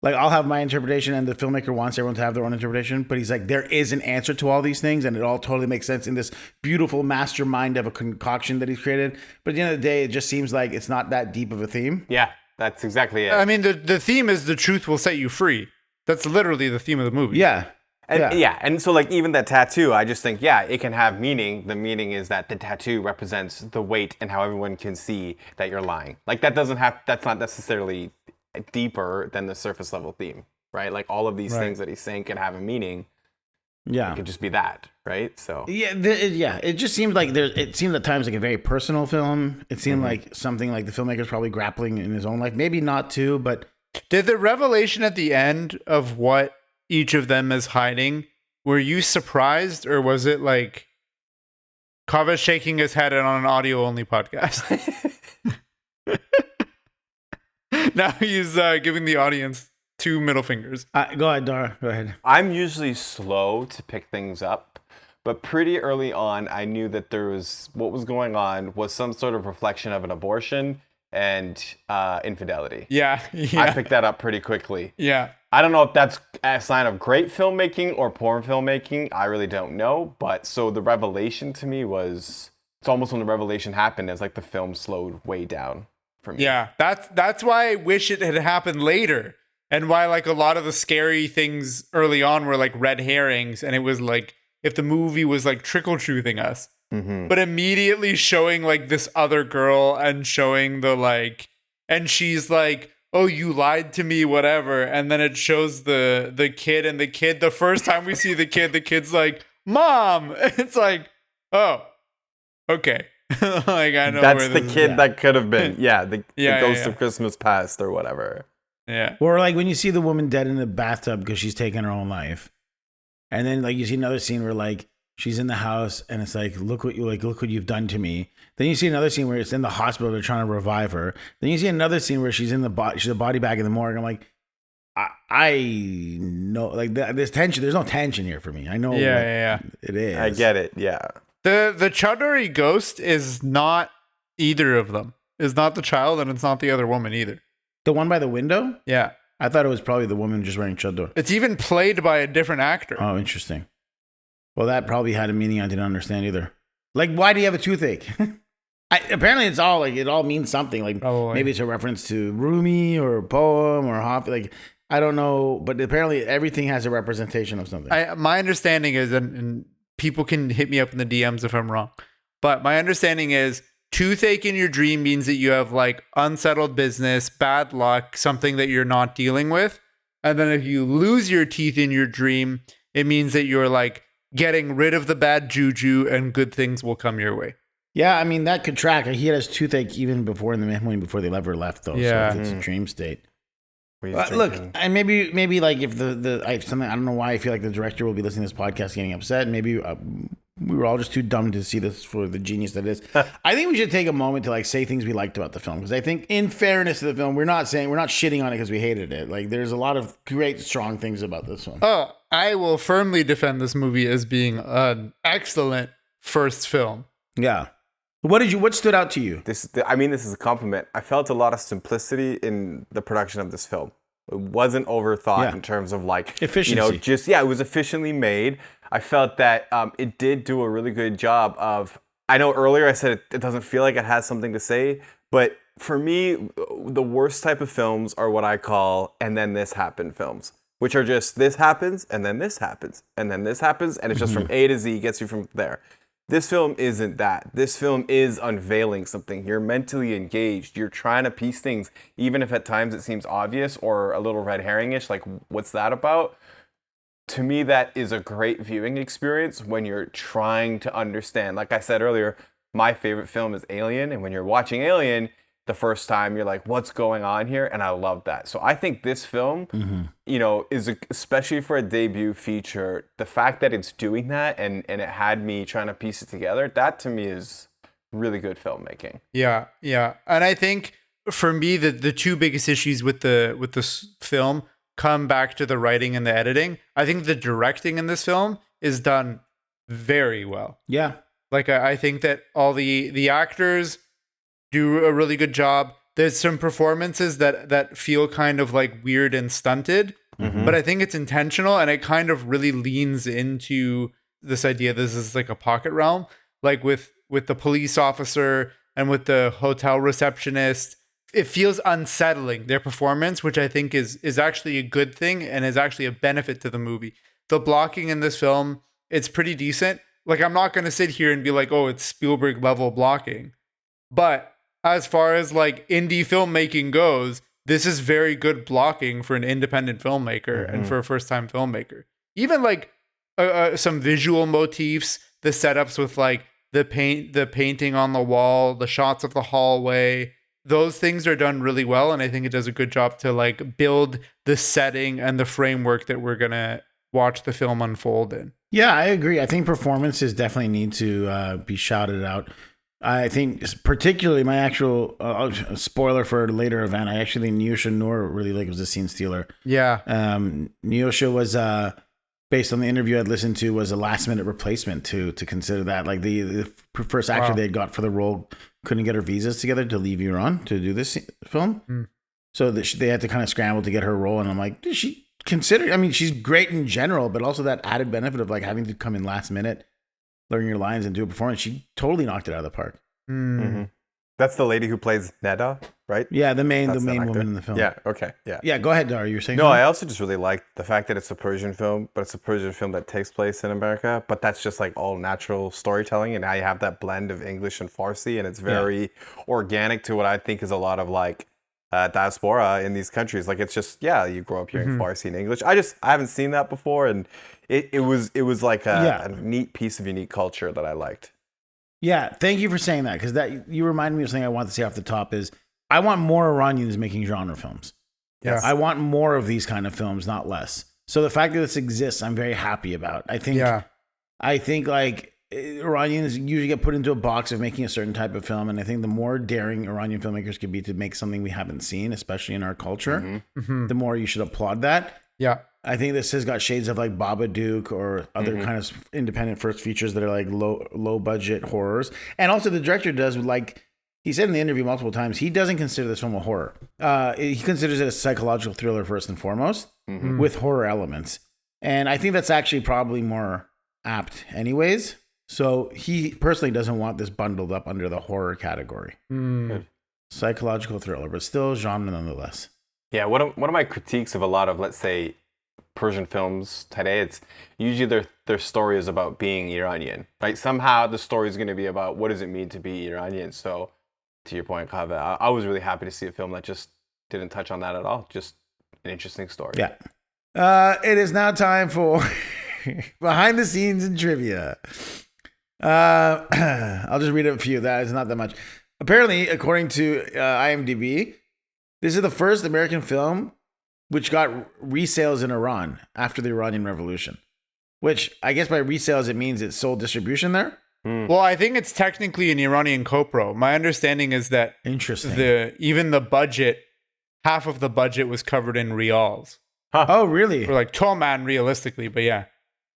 [SPEAKER 1] Like I'll have my interpretation, and the filmmaker wants everyone to have their own interpretation. But he's like, there is an answer to all these things, and it all totally makes sense in this beautiful mastermind of a concoction that he's created. But at the end of the day, it just seems like it's not that deep of a theme.
[SPEAKER 3] Yeah. That's exactly it.
[SPEAKER 2] I mean, the theme is the truth will set you free. That's literally the theme of the movie.
[SPEAKER 1] Yeah.
[SPEAKER 3] And so like even that tattoo, I just think, it can have meaning. The meaning is that the tattoo represents the weight and how everyone can see that you're lying. Like that's not necessarily deeper than the surface level theme, right? Like all of these things that he's saying can have a meaning.
[SPEAKER 1] Yeah.
[SPEAKER 3] It could just be that, right? So
[SPEAKER 1] it just seemed like it seemed at times like a very personal film. It seemed like something like the filmmaker's probably grappling in his own life. Maybe not too, but
[SPEAKER 2] did the revelation at the end of what each of them is hiding, were you surprised, or was it like Kourosh shaking his head on an audio only podcast? Now he's giving the audience 2 middle fingers.
[SPEAKER 1] Go ahead, Dara. Go ahead.
[SPEAKER 3] I'm usually slow to pick things up, but pretty early on, I knew that what was going on was some sort of reflection of an abortion and infidelity.
[SPEAKER 2] Yeah.
[SPEAKER 3] I picked that up pretty quickly.
[SPEAKER 2] Yeah.
[SPEAKER 3] I don't know if that's a sign of great filmmaking or poor filmmaking. I really don't know. But so the revelation to me was, it's almost when the revelation happened, it's like the film slowed way down for me.
[SPEAKER 2] Yeah. That's why I wish it had happened later. And why like a lot of the scary things early on were like red herrings. And it was like, if the movie was like trickle-truthing us. Mm-hmm. But immediately showing like this other girl and showing the like, and she's like, oh, you lied to me, whatever. And then it shows the kid, and the first time we see the kid's like, Mom. It's like, oh, okay. Like, I know
[SPEAKER 3] that's the kid that could have been. Yeah, the Ghost of Christmas Past or whatever.
[SPEAKER 2] Yeah.
[SPEAKER 1] Or like when you see the woman dead in the bathtub because she's taking her own life. And then like you see another scene where like she's in the house and it's like, look what you've done to me. Then you see another scene where it's in the hospital, they're trying to revive her. Then you see another scene where she's in she's a body bag in the morgue. I'm like, I know, like there's tension. There's no tension here for me. I know.
[SPEAKER 2] Yeah.
[SPEAKER 1] It is.
[SPEAKER 3] I get it. Yeah.
[SPEAKER 2] The Chudori ghost is not either of them. It's not the child, and it's not the other woman either.
[SPEAKER 1] The one by the window?
[SPEAKER 2] Yeah.
[SPEAKER 1] I thought it was probably the woman just wearing chador.
[SPEAKER 2] It's even played by a different actor.
[SPEAKER 1] Oh, interesting. Well, that probably had a meaning I didn't understand either. Like, why do you have a toothache? Apparently, it's all like, it all means something. Like, maybe it's a reference to Rumi or a poem or Hafi. Like, I don't know. But apparently, everything has a representation of something.
[SPEAKER 2] My understanding is, and people can hit me up in the DMs if I'm wrong, but my understanding is, toothache in your dream means that you have like unsettled business, bad luck, something that you're not dealing with. And then if you lose your teeth in your dream, it means that you're like getting rid of the bad juju and good things will come your way.
[SPEAKER 1] Yeah, I mean, that could track. He had his toothache even before in the memory before they ever left, though.
[SPEAKER 2] Yeah.
[SPEAKER 1] So it's a dream state. Look, and maybe like if something, I don't know why I feel like the director will be listening to this podcast getting upset. Maybe we were all just too dumb to see this for the genius that it is. I think we should take a moment to like say things we liked about the film, because I think, in fairness to the film, we're not shitting on it because we hated it. Like, there's a lot of great, strong things about this one.
[SPEAKER 2] Oh, I will firmly defend this movie as being an excellent first film.
[SPEAKER 1] Yeah. What stood out to you?
[SPEAKER 3] This is a compliment. I felt a lot of simplicity in the production of this film. It wasn't overthought in terms of like
[SPEAKER 1] efficiency.
[SPEAKER 3] It was efficiently made. I felt that it did do a really good job of. I know earlier I said it doesn't feel like it has something to say, but for me, the worst type of films are what I call "and then this happened" films, which are just this happens and then this happens and then this happens, and it's just from A to Z, gets you from there. This film isn't that. This film is unveiling something. You're mentally engaged. You're trying to piece things, even if at times it seems obvious or a little red herring-ish, like, what's that about? To me, that is a great viewing experience when you're trying to understand. Like I said earlier, my favorite film is Alien, and when you're watching Alien, the first time you're like, what's going on here? And I love that. So I think this film, is especially for a debut feature, the fact that it's doing that and it had me trying to piece it together, that to me is really good filmmaking.
[SPEAKER 2] Yeah. And I think for me, the two biggest issues with this film come back to the writing and the editing. I think the directing in this film is done very well.
[SPEAKER 1] Yeah.
[SPEAKER 2] Like, I think that all the actors do a really good job. There's some performances that feel kind of like weird and stunted, but I think it's intentional, and it kind of really leans into this idea this is like a pocket realm, like with the police officer and with the hotel receptionist. It feels unsettling, their performance, which I think is actually a good thing and is actually a benefit to the movie. The blocking in this film, it's pretty decent. Like, I'm not going to sit here and be like, oh, it's Spielberg level blocking, but as far as like indie filmmaking goes, this is very good blocking for an independent filmmaker and for a first-time filmmaker. Even like some visual motifs, the setups with like the painting on the wall, the shots of the hallway, those things are done really well, and I think it does a good job to like build the setting and the framework that we're gonna watch the film unfold in.
[SPEAKER 1] Yeah, I agree. I think performances definitely need to be shouted out. I think particularly my actual spoiler for a later event, I actually think Neosha Noor really was a scene stealer.
[SPEAKER 2] Yeah.
[SPEAKER 1] Neosha was based on the interview I'd listened to, was a last minute replacement to consider that. Like the first actor they had got for the role couldn't get her visas together to leave Iran to do this film. So they had to kind of scramble to get her role. And I'm like, did she consider? I mean, she's great in general, but also that added benefit of like having to come in last minute, learn your lines and do a performance. She totally knocked it out of the park.
[SPEAKER 3] That's the lady who plays Neda, right?
[SPEAKER 1] Yeah, the main woman in the film.
[SPEAKER 3] Yeah, okay, yeah.
[SPEAKER 1] Go ahead, Dara. You were saying
[SPEAKER 3] No,
[SPEAKER 1] something?
[SPEAKER 3] I also just really like the fact that it's a Persian film, but it's a Persian film that takes place in America. But that's just like all natural storytelling, and now you have that blend of English and Farsi, and it's very organic to what I think is a lot of like diaspora in these countries. Like it's just you grow up hearing Farsi and English. I haven't seen that before, and it was like a neat piece of unique culture that I liked.
[SPEAKER 1] Yeah, thank you for saying that, because that you reminded me of something I want to say off the top is I want more Iranians making genre films.
[SPEAKER 2] Yes.
[SPEAKER 1] I want more of these kind of films, not less. So the fact that this exists, I'm very happy about. I think like Iranians usually get put into a box of making a certain type of film, and I think the more daring Iranian filmmakers could be to make something we haven't seen, especially in our culture, the more you should applaud that.
[SPEAKER 2] Yeah.
[SPEAKER 1] I think this has got shades of like Babadook or other kind of independent first features that are like low budget horrors. And also the director does, like he said in the interview multiple times, he doesn't consider this film a horror. He considers it a psychological thriller first and foremost with horror elements. And I think that's actually probably more apt anyways. So he personally doesn't want this bundled up under the horror category. Psychological thriller, but still genre nonetheless.
[SPEAKER 3] Yeah, one of my critiques of a lot of, let's say, Persian films today, it's usually their story is about being Iranian. Right? Somehow the story is going to be about what does it mean to be Iranian. So to your point, Kaveh, I was really happy to see a film that just didn't touch on that at all. Just an interesting story.
[SPEAKER 1] Yeah. It is now time for behind the scenes and trivia. I'll just read a few. That is not that much. Apparently, according to IMDb, this is the first American film which got resales in Iran after the Iranian Revolution. Which I guess by resales it means it's sold distribution there.
[SPEAKER 2] Well, I think it's technically an Iranian co-pro. My understanding is that even the budget, half of the budget was covered in rials.
[SPEAKER 1] Huh. Oh, really?
[SPEAKER 2] For like Toman, realistically, but yeah.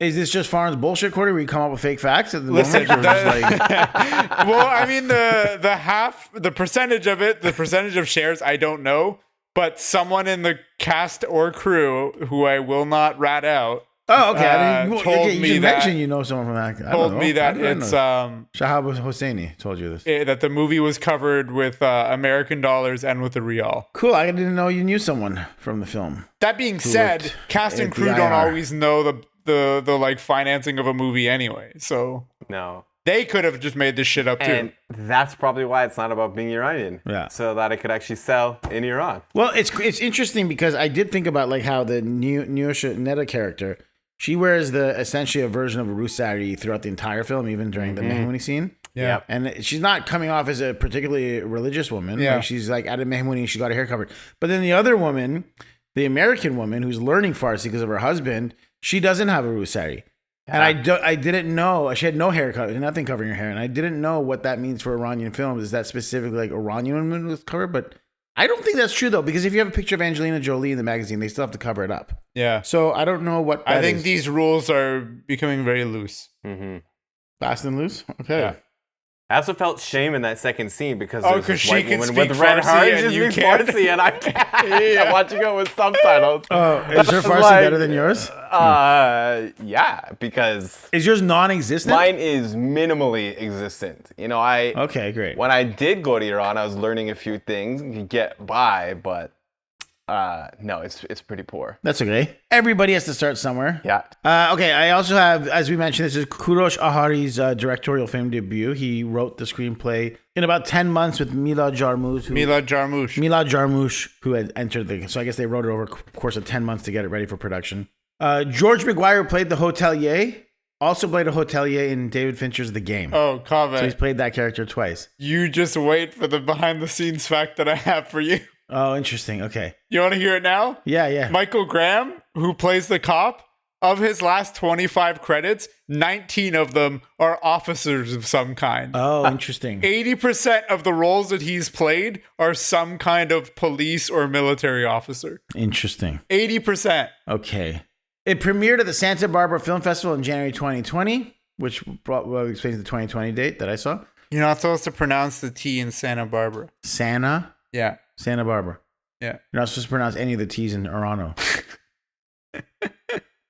[SPEAKER 1] Is this just Farn's bullshit quarter where you come up with fake facts at the moment?
[SPEAKER 2] Well, I mean, the percentage of it, the percentage of shares, I don't know. But someone in the cast or crew, who I will not rat out,
[SPEAKER 1] told me that you know someone from that.
[SPEAKER 2] Told me that it's
[SPEAKER 1] Shahab Hosseini told you this.
[SPEAKER 2] That the movie was covered with American dollars and with a rial.
[SPEAKER 1] Cool. I didn't know you knew someone from the film.
[SPEAKER 2] That being said, cast and crew don't always know the like financing of a movie anyway. So
[SPEAKER 3] no.
[SPEAKER 2] They could have just made this shit up too.
[SPEAKER 3] And that's probably why it's not about being Iranian.
[SPEAKER 1] Yeah.
[SPEAKER 3] So that it could actually sell in Iran.
[SPEAKER 1] Well, it's interesting because I did think about like how the Nyusha Neda character, she wears essentially a version of a Rusari throughout the entire film, even during the Mehmouni scene.
[SPEAKER 2] Yeah.
[SPEAKER 1] And she's not coming off as a particularly religious woman.
[SPEAKER 2] Yeah.
[SPEAKER 1] Like she's like at a Mehmouni, she got her hair covered. But then the other woman, the American woman who's learning Farsi because of her husband, she doesn't have a Rusari. And I didn't know, she had no hair covered, nothing covering her hair. And I didn't know what that means for Iranian films. Is that specifically like Iranian women with cover? But I don't think that's true though, because if you have a picture of Angelina Jolie in the magazine, they still have to cover it up.
[SPEAKER 2] Yeah.
[SPEAKER 1] So I don't know what that
[SPEAKER 2] I think
[SPEAKER 1] is.
[SPEAKER 2] these rules are becoming very loose.
[SPEAKER 1] Fast and loose? Okay.
[SPEAKER 2] Yeah.
[SPEAKER 3] I also felt shame in that second scene because
[SPEAKER 2] there's
[SPEAKER 3] this
[SPEAKER 2] she
[SPEAKER 3] white
[SPEAKER 2] can
[SPEAKER 3] woman
[SPEAKER 2] speak
[SPEAKER 3] with red
[SPEAKER 2] Farsi
[SPEAKER 3] hair
[SPEAKER 2] and
[SPEAKER 3] just
[SPEAKER 2] you
[SPEAKER 3] speaks
[SPEAKER 2] can't.
[SPEAKER 3] Farsi and I can't. I'm watching it with subtitles.
[SPEAKER 1] Oh, is her Farsi
[SPEAKER 3] like,
[SPEAKER 1] better than yours?
[SPEAKER 3] Yeah, because
[SPEAKER 1] Is yours non-existent?
[SPEAKER 3] mine is minimally existent. You know,
[SPEAKER 1] Okay, great.
[SPEAKER 3] when I did go to Iran, I was learning a few things and could get by, but no, it's pretty poor.
[SPEAKER 1] That's okay. Everybody has to start somewhere.
[SPEAKER 3] Yeah.
[SPEAKER 1] Okay, I also have, as we mentioned, this is Kourosh Ahari's directorial film debut. He wrote the screenplay in about 10 months with Milad Jarmusch. Milad Jarmusch, who had entered so I guess they wrote it over a course of 10 months to get it ready for production. George McGuire played the hotelier, also played a hotelier in David Fincher's The Game.
[SPEAKER 2] Oh, Kaveh.
[SPEAKER 1] So he's played that character twice.
[SPEAKER 2] You just wait for the behind the scenes fact that I have for you.
[SPEAKER 1] Oh, interesting. Okay.
[SPEAKER 2] You want to hear it now?
[SPEAKER 1] Yeah.
[SPEAKER 2] Michael Graham, who plays the cop, of his last 25 credits, 19 of them are officers of some kind.
[SPEAKER 1] Oh, interesting.
[SPEAKER 2] 80% of the roles that he's played are some kind of police or military officer.
[SPEAKER 1] Interesting.
[SPEAKER 2] 80%.
[SPEAKER 1] Okay. It premiered at the Santa Barbara Film Festival in January 2020, which explains the 2020 date that I saw.
[SPEAKER 2] You're not supposed to pronounce the T in Santa Barbara.
[SPEAKER 1] Santa Barbara.
[SPEAKER 2] Yeah.
[SPEAKER 1] You're not supposed to pronounce any of the T's in Orano.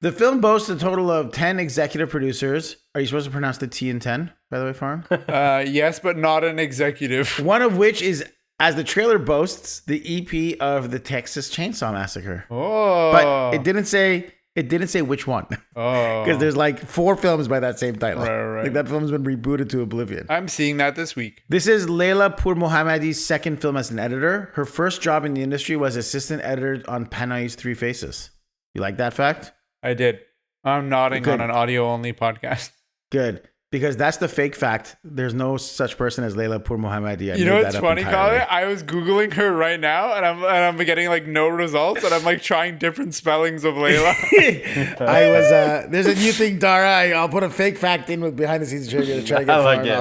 [SPEAKER 1] The film boasts a total of 10 executive producers. Are you supposed to pronounce the T in 10, by the way, Farm?
[SPEAKER 2] Yes, but not an executive.
[SPEAKER 1] One of which is, as the trailer boasts, the EP of the Texas Chainsaw Massacre.
[SPEAKER 2] Oh.
[SPEAKER 1] But it didn't say which one.
[SPEAKER 2] Oh.
[SPEAKER 1] Because there's like 4 films by that same title.
[SPEAKER 2] Right.
[SPEAKER 1] Like that film's been rebooted to oblivion.
[SPEAKER 2] I'm seeing that this week.
[SPEAKER 1] This is Leila Pourmohammadi's second film as an editor. Her first job in the industry was assistant editor on Panayi's Three Faces. You like that fact?
[SPEAKER 2] I did. I'm nodding
[SPEAKER 1] Good.
[SPEAKER 2] on an audio-only podcast.
[SPEAKER 1] Good. Because that's the fake fact. There's no such person as Leila Pourmohammadi.
[SPEAKER 2] You know what's funny, Colin? I was Googling her right now, and I'm getting like no results, and I'm like trying different spellings of Leila.
[SPEAKER 1] There's a new thing, Dara. I'll put a fake fact in with behind the scenes trivia to try to get Farhan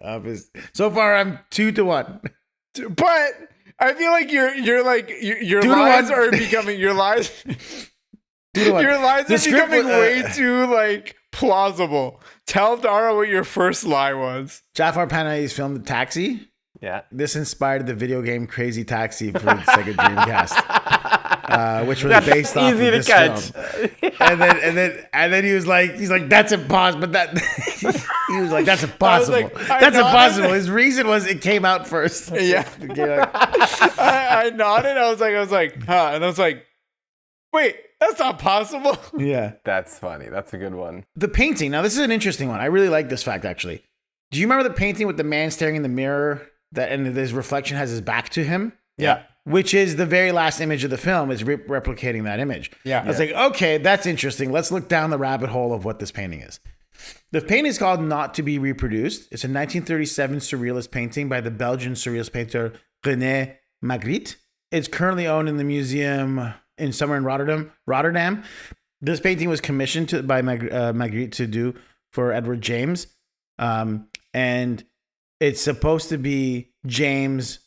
[SPEAKER 1] off his. So far, I'm 2-1.
[SPEAKER 2] But I feel like your lies are becoming your lies. Your lies are becoming way too like plausible. Tell Dara what your first lie was.
[SPEAKER 1] Jafar Panahi's film The Taxi.
[SPEAKER 3] Yeah.
[SPEAKER 1] This inspired the video game Crazy Taxi for the Sega Dreamcast, which was based off
[SPEAKER 3] easy
[SPEAKER 1] of
[SPEAKER 3] to
[SPEAKER 1] this
[SPEAKER 3] catch.
[SPEAKER 1] film. And then he's like, that's impossible. But he was like, that's impossible. That's impossible. His reason was it came out first.
[SPEAKER 2] Yeah. I nodded. I was like, huh, and I was like, wait. That's not possible.
[SPEAKER 1] Yeah.
[SPEAKER 3] That's funny. That's a good one.
[SPEAKER 1] The painting. Now, this is an interesting one. I really like this fact, actually. Do you remember the painting with the man staring in the mirror and his reflection has his back to him?
[SPEAKER 2] Yeah.
[SPEAKER 1] Which is the very last image of the film is replicating that image.
[SPEAKER 2] Yeah.
[SPEAKER 1] I was like, okay, that's interesting. Let's look down the rabbit hole of what this painting is. The painting is called Not to Be Reproduced. It's a 1937 surrealist painting by the Belgian surrealist painter René Magritte. It's currently owned in the museum somewhere in Rotterdam. This painting was commissioned by Magritte to do for Edward James. And it's supposed to be James.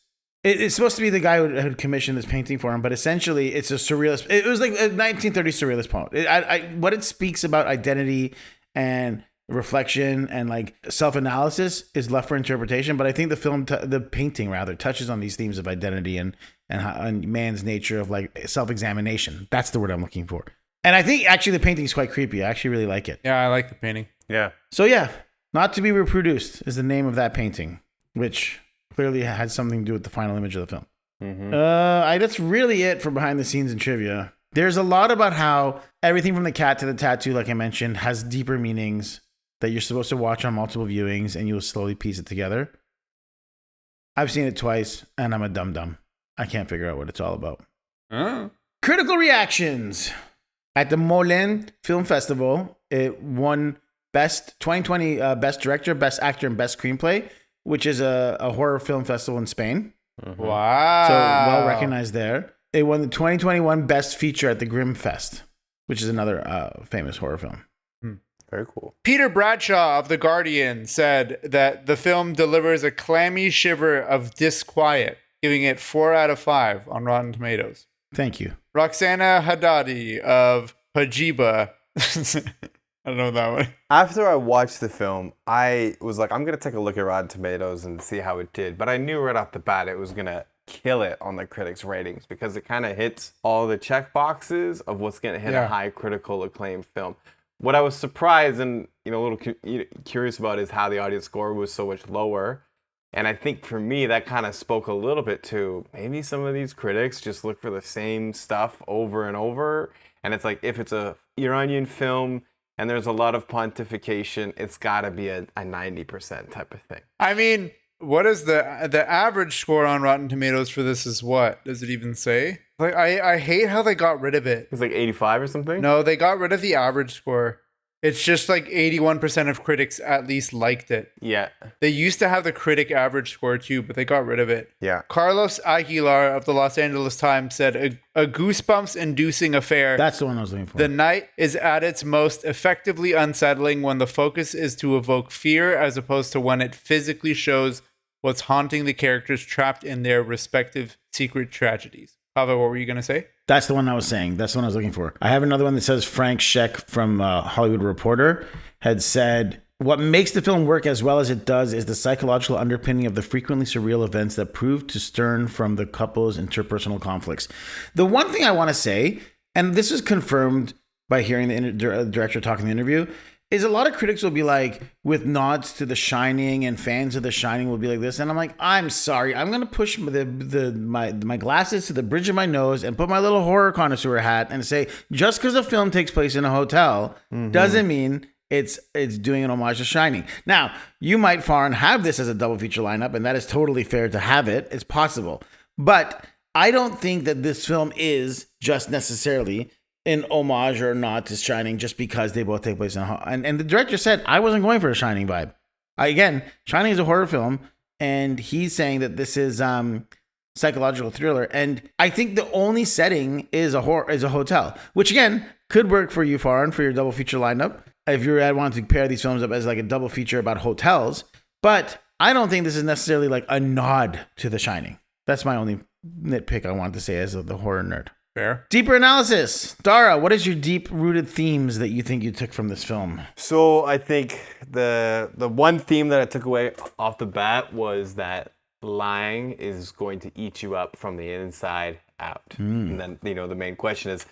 [SPEAKER 1] It's supposed to be the guy who had commissioned this painting for him, but essentially it's a surrealist. It was like a 1930s surrealist poem. What it speaks about identity and reflection and like self-analysis is left for interpretation. But I think the painting touches on these themes of identity and man's nature of like self-examination. That's the word I'm looking for. And I think actually the painting is quite creepy. I actually really like it.
[SPEAKER 2] Yeah, I like the painting.
[SPEAKER 3] Yeah.
[SPEAKER 1] So yeah, Not to Be Reproduced is the name of that painting, which clearly had something to do with the final image of the film.
[SPEAKER 3] Mm-hmm.
[SPEAKER 1] That's really it for behind the scenes and trivia. There's a lot about how everything from the cat to the tattoo, like I mentioned, has deeper meanings that you're supposed to watch on multiple viewings and you'll slowly piece it together. I've seen it twice and I'm a dum-dum. I can't figure out what it's all about. Critical reactions. At the Moulin Film Festival, it won 2020 Best Director, Best Actor, and Best Screenplay, which is a horror film festival in Spain.
[SPEAKER 2] Mm-hmm. Wow.
[SPEAKER 1] So well recognized there. It won the 2021 Best Feature at the Grimm Fest, which is another famous horror film.
[SPEAKER 3] Very cool.
[SPEAKER 2] Peter Bradshaw of The Guardian said that the film delivers a clammy shiver of disquiet, giving it 4 out of 5 on Rotten Tomatoes.
[SPEAKER 1] Thank you.
[SPEAKER 2] Roxana Haddadi of Hajiba. I don't know that one.
[SPEAKER 3] After I watched the film, I was like, I'm going to take a look at Rotten Tomatoes and see how it did. But I knew right off the bat it was going to kill it on the critics' ratings because it kind of hits all the check boxes of what's going to hit a high critical acclaim film. What I was surprised and a little curious about is how the audience score was so much lower. And I think for me, that kind of spoke a little bit to maybe some of these critics just look for the same stuff over and over. And it's like, if it's a Iranian film and there's a lot of pontification, it's got to be a 90% type of thing.
[SPEAKER 2] I mean, what is the average score on Rotten Tomatoes for this is what? Does it even say? Like, I hate how they got rid of it.
[SPEAKER 3] It's like 85 or something?
[SPEAKER 2] No, they got rid of the average score. It's just like 81% of critics at least liked it.
[SPEAKER 3] Yeah.
[SPEAKER 2] They used to have the critic average score too, but they got rid of it.
[SPEAKER 3] Yeah.
[SPEAKER 2] Carlos Aguilar of the Los Angeles Times said, a goosebumps-inducing affair.
[SPEAKER 1] That's the one I was looking for.
[SPEAKER 2] The night is at its most effectively unsettling when the focus is to evoke fear as opposed to when it physically shows what's haunting the characters trapped in their respective secret tragedies. Pava, what were you going to say?
[SPEAKER 1] That's the one I was saying. That's the one I was looking for. I have another one that says Frank Scheck from Hollywood Reporter had said, what makes the film work as well as it does is the psychological underpinning of the frequently surreal events that prove to stem from the couple's interpersonal conflicts. The one thing I want to say, and this is confirmed by hearing the director talk in the interview, is a lot of critics will be like, with nods to The Shining and fans of The Shining will be like this. And I'm like, I'm sorry. I'm going to push my glasses to the bridge of my nose and put my little horror connoisseur hat and say, just because a film takes place in a hotel doesn't mean it's doing an homage to Shining. Now, you might, Faran, have this as a double feature lineup, and that is totally fair to have it. It's possible. But I don't think that this film is just necessarily an homage or not to Shining just because they both take place in a and the director said, I wasn't going for a Shining vibe. Again, Shining is a horror film, and he's saying that this is psychological thriller. And I think the only setting is a hotel, which again could work for you, Faran, for your double feature lineup if you're wanting to pair these films up as like a double feature about hotels. But I don't think this is necessarily like a nod to The Shining. That's my only nitpick I wanted to say as the horror nerd.
[SPEAKER 2] Fair.
[SPEAKER 1] Deeper analysis. Dara, what is your deep-rooted themes that you think you took from this film?
[SPEAKER 3] So I think the one theme that I took away off the bat was that lying is going to eat you up from the inside out. And then, the main question is,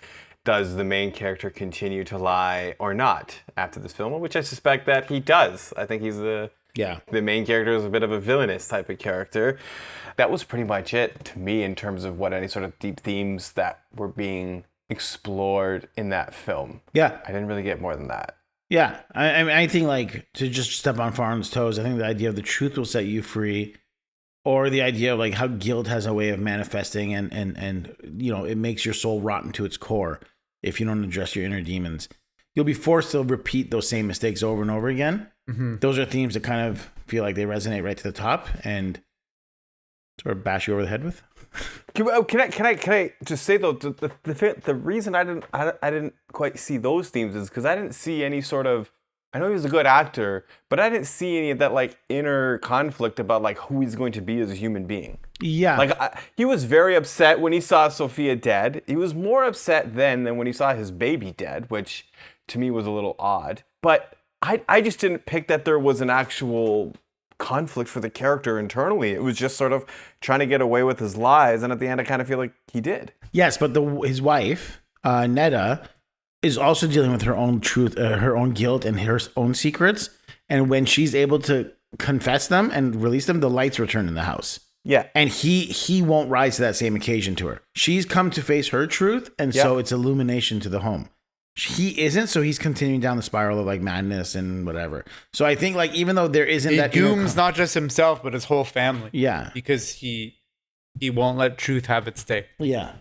[SPEAKER 3] does the main character continue to lie or not after this film? Which I suspect that he does. I think he's the main character is a bit of a villainous type of character. That was pretty much it to me in terms of what any sort of deep themes that were being explored in that film.
[SPEAKER 1] Yeah.
[SPEAKER 3] I didn't really get more than that.
[SPEAKER 1] Yeah. I think, like, to just step on Farn's toes, I think the idea of the truth will set you free, or the idea of like how guilt has a way of manifesting and it makes your soul rotten to its core if you don't address your inner demons. You'll be forced to repeat those same mistakes over and over again. Those are themes that kind of feel like they resonate right to the top and sort of bash you over the head with.
[SPEAKER 3] Can I just say though, the reason I didn't quite see those themes is because I didn't see any sort of, I know he was a good actor, but I didn't see any of that like inner conflict about like who he's going to be as a human being.
[SPEAKER 1] Yeah.
[SPEAKER 3] Like he was very upset when he saw Sophia dead. He was more upset then than when he saw his baby dead, which to me was a little odd. But I just didn't pick that there was an actual conflict for the character internally. It was just sort of trying to get away with his lies, and at the end I kind of feel like he did.
[SPEAKER 1] Yes, but his wife, Neda, is also dealing with her own truth, her own guilt and her own secrets, and when she's able to confess them and release them, the lights return in the house.
[SPEAKER 3] Yeah.
[SPEAKER 1] And he won't rise to that same occasion to her. She's come to face her truth, and so it's illumination to the home. He isn't, so he's continuing down the spiral of like madness and whatever. So I think like even though there isn't that
[SPEAKER 2] dooms not just himself but his whole family.
[SPEAKER 1] Yeah,
[SPEAKER 2] because he won't let truth have its day.
[SPEAKER 1] Yeah,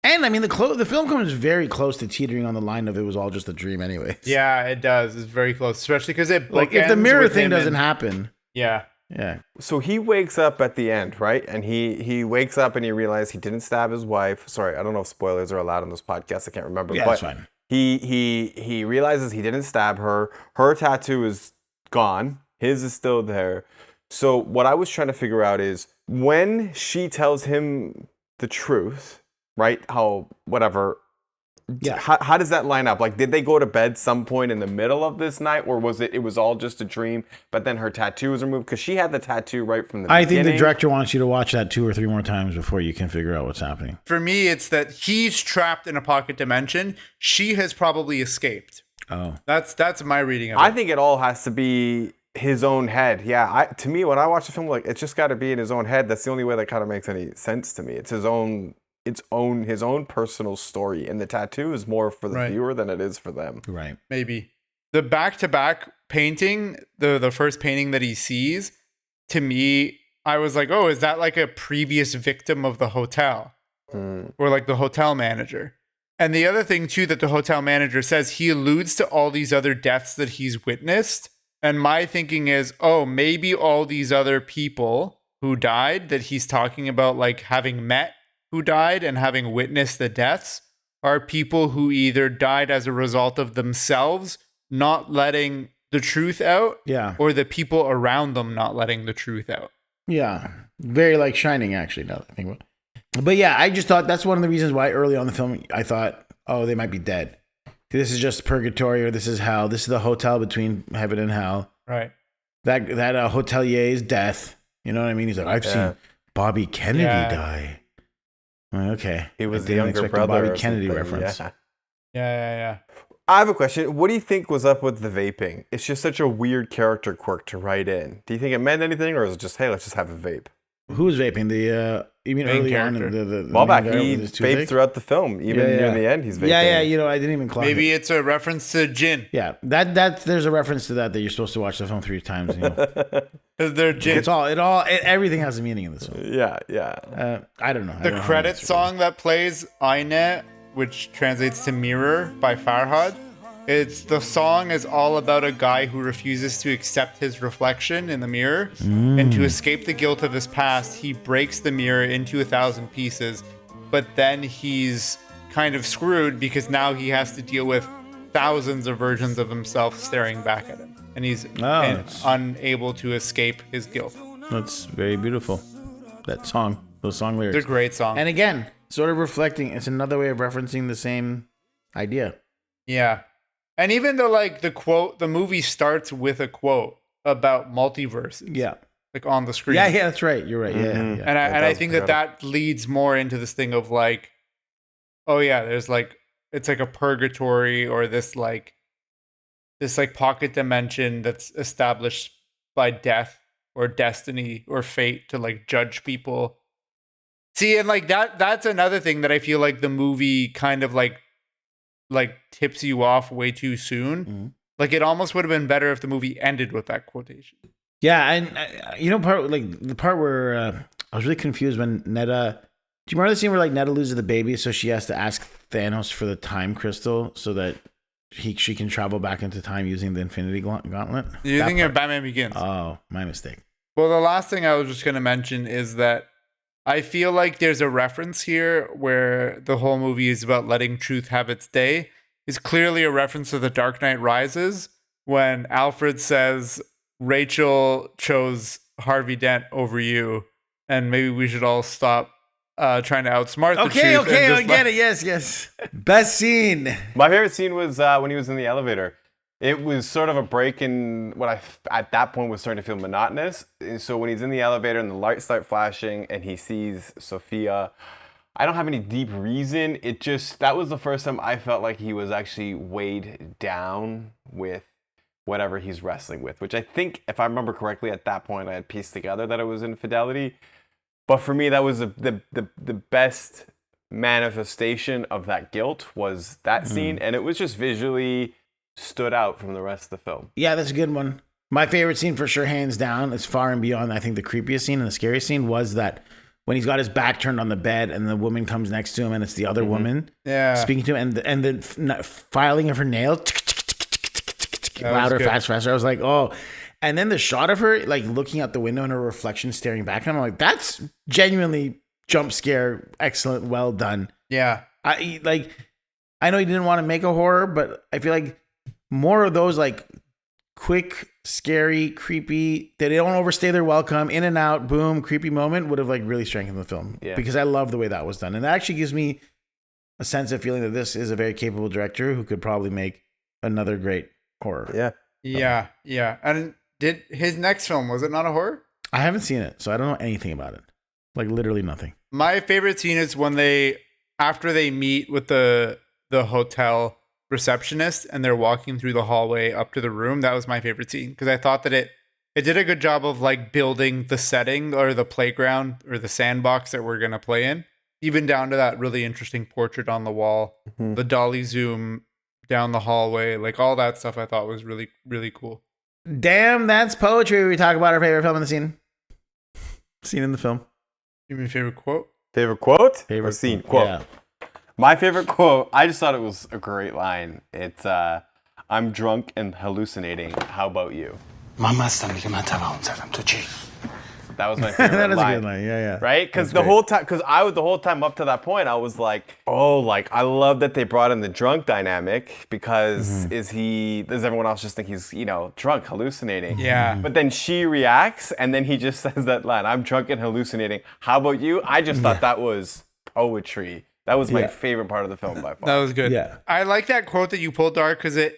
[SPEAKER 1] and I mean the film comes very close to teetering on the line of it was all just a dream, anyways.
[SPEAKER 2] Yeah, it does. It's very close, especially because it
[SPEAKER 1] like if the mirror thing doesn't happen.
[SPEAKER 2] Yeah.
[SPEAKER 1] Yeah.
[SPEAKER 3] So he wakes up at the end, right? And he wakes up and he realizes he didn't stab his wife. Sorry, I don't know if spoilers are allowed on this podcast. I can't remember.
[SPEAKER 1] Yeah, that's fine.
[SPEAKER 3] He realizes he didn't stab her. Her tattoo is gone. His is still there. So what I was trying to figure out is when she tells him the truth, right? How whatever.
[SPEAKER 1] Yeah.
[SPEAKER 3] How does that line up? Like, did they go to bed some point in the middle of this night, or was it was all just a dream? But then her tattoo was removed because she had the tattoo right from the beginning.
[SPEAKER 1] I think the director wants you to watch that 2 or 3 more times before you can figure out what's happening.
[SPEAKER 2] For me, it's that he's trapped in a pocket dimension. She has probably escaped.
[SPEAKER 1] Oh,
[SPEAKER 2] that's my reading of it.
[SPEAKER 3] I think it all has to be his own head. Yeah, to me, when I watch the film, like it's just got to be in his own head. That's the only way that kind of makes any sense to me. It's his own personal story, and the tattoo is more for the viewer than it is for them.
[SPEAKER 1] Right.
[SPEAKER 2] Maybe the back-to-back painting, the first painting that he sees, to me, I was like, oh, is that like a previous victim of the hotel, or like the hotel manager? And the other thing too that the hotel manager says, he alludes to all these other deaths that he's witnessed, and my thinking is, oh, maybe all these other people who died that he's talking about, like having met who died and having witnessed the deaths, are people who either died as a result of themselves not letting the truth out, or the people around them not letting the truth out.
[SPEAKER 1] Yeah, very like Shining, actually. Now that I think about it. But yeah, I just thought that's one of the reasons why early on in the film I thought, oh, they might be dead. This is just purgatory, or this is hell. This is the hotel between heaven and hell.
[SPEAKER 2] Right.
[SPEAKER 1] That hotelier's death. You know what I mean? He's like, I've seen Bobby Kennedy die. I'm like, okay.
[SPEAKER 3] He was
[SPEAKER 1] I
[SPEAKER 3] the
[SPEAKER 1] didn't
[SPEAKER 3] younger
[SPEAKER 1] expect a
[SPEAKER 3] brother.
[SPEAKER 1] Bobby Kennedy reference.
[SPEAKER 2] Yeah.
[SPEAKER 3] I have a question. What do you think was up with the vaping? It's just such a weird character quirk to write in. Do you think it meant anything, or is it just, hey, let's just have a vape?
[SPEAKER 1] Who was vaping? You mean
[SPEAKER 2] main
[SPEAKER 1] early
[SPEAKER 2] character.
[SPEAKER 1] on? The
[SPEAKER 3] Well, back,
[SPEAKER 1] main guy
[SPEAKER 3] he
[SPEAKER 1] with his
[SPEAKER 3] vaped
[SPEAKER 1] toothpick?
[SPEAKER 3] throughout the film. Even near the end, he's vaping.
[SPEAKER 1] Yeah. I didn't even clock
[SPEAKER 2] Maybe
[SPEAKER 1] it.
[SPEAKER 2] it's a reference to gin.
[SPEAKER 1] Yeah, that there's a reference to that you're supposed to watch the film 3 times. You know?
[SPEAKER 2] Because they're gin.
[SPEAKER 1] It's everything has a meaning in this film.
[SPEAKER 3] Yeah.
[SPEAKER 1] I don't know. I
[SPEAKER 2] The
[SPEAKER 1] don't know
[SPEAKER 2] credit
[SPEAKER 1] how to
[SPEAKER 2] song that plays, Aine, which translates to Mirror by Farhad. The song is all about a guy who refuses to accept his reflection in the mirror. And to escape the guilt of his past, he breaks the mirror into 1,000 pieces. But then he's kind of screwed because now he has to deal with thousands of versions of himself staring back at him. And he's unable to escape his guilt.
[SPEAKER 1] That's very beautiful. That song, those song lyrics.
[SPEAKER 2] It's a great song.
[SPEAKER 1] And again, sort of reflecting, it's another way of referencing the same idea.
[SPEAKER 2] Yeah. And even the movie starts with a quote about multiverses.
[SPEAKER 1] Yeah.
[SPEAKER 2] Like on the screen.
[SPEAKER 1] Yeah, that's right. You're right. Yeah.
[SPEAKER 2] And I think that leads more into this thing of like, oh yeah, there's like, it's like a purgatory or this pocket dimension that's established by death or destiny or fate to like judge people. See, and like that's another thing that I feel like the movie kind of like tips you off way too soon.
[SPEAKER 1] Mm-hmm.
[SPEAKER 2] Like it almost would have been better if the movie ended with that quotation.
[SPEAKER 1] Yeah, and the part where I was really confused when Netta. Do you remember the scene where like Netta loses the baby, so she has to ask Thanos for the time crystal so that she can travel back into time using the Infinity Gauntlet?
[SPEAKER 2] You're thinking of Batman Begins.
[SPEAKER 1] Oh, my mistake.
[SPEAKER 2] Well, the last thing I was just going to mention is that I feel like there's a reference here where the whole movie is about letting truth have its day. It's clearly a reference to The Dark Knight Rises when Alfred says Rachel chose Harvey Dent over you, and maybe we should all stop trying to outsmart the truth.
[SPEAKER 1] Okay, I get it. Yes. Best scene.
[SPEAKER 3] My favorite scene was when he was in the elevator. It was sort of a break in what I, at that point, was starting to feel monotonous. And so when he's in the elevator and the lights start flashing and he sees Sophia, I don't have any deep reason. That was the first time I felt like he was actually weighed down with whatever he's wrestling with, which I think, if I remember correctly, at that point I had pieced together that it was infidelity. But for me, that was the best manifestation of that guilt was that scene. And it was just visually stood out from the rest of the film.
[SPEAKER 1] Yeah, that's a good one. My favorite scene for sure, hands down, is far and beyond, I think, the creepiest scene and the scariest scene was that when he's got his back turned on the bed and the woman comes next to him and it's the other woman speaking to him and the filing of her nails louder, faster. I was like, oh. And then the shot of her like looking out the window and her reflection staring back at him, I'm like, that's genuinely jump scare, excellent, well done.
[SPEAKER 2] Yeah.
[SPEAKER 1] I know you didn't want to make a horror, but I feel like more of those like quick, scary, creepy, they don't overstay their welcome, in and out, boom, creepy moment would have like really strengthened the film. Yeah. Because I love the way that was done. And that actually gives me a sense of feeling that this is a very capable director who could probably make another great horror.
[SPEAKER 2] Yeah. And did his next film, was it not a horror?
[SPEAKER 1] I haven't seen it, so I don't know anything about it. Like literally nothing.
[SPEAKER 2] My favorite scene is when after they meet with the hotel receptionist and they're walking through the hallway up to the room. That was my favorite scene because I thought that it did a good job of like building the setting or the playground or the sandbox that we're going to play in, even down to that really interesting portrait on the wall, the dolly zoom down the hallway, like all that stuff I thought was really, really cool.
[SPEAKER 1] Damn, that's poetry. We talk about our favorite film in the scene in the film.
[SPEAKER 2] Give me a favorite quote.
[SPEAKER 3] Favorite scene. Quote.
[SPEAKER 1] Yeah.
[SPEAKER 3] My favorite quote, I just thought it was a great line. It's, I'm drunk and hallucinating. How about you? That was my favorite
[SPEAKER 1] That is
[SPEAKER 3] line.
[SPEAKER 1] a good line. Yeah.
[SPEAKER 3] Right? Because the whole time up to that point, I was like, oh, like, I love that they brought in the drunk dynamic because does everyone else just think he's, drunk, hallucinating?
[SPEAKER 2] Yeah.
[SPEAKER 3] But then she reacts and then he just says that line, I'm drunk and hallucinating. How about you? I just thought that was poetry. That was my favorite part of the film by far.
[SPEAKER 2] That was good.
[SPEAKER 1] Yeah.
[SPEAKER 2] I like that quote that you pulled, Dark, because it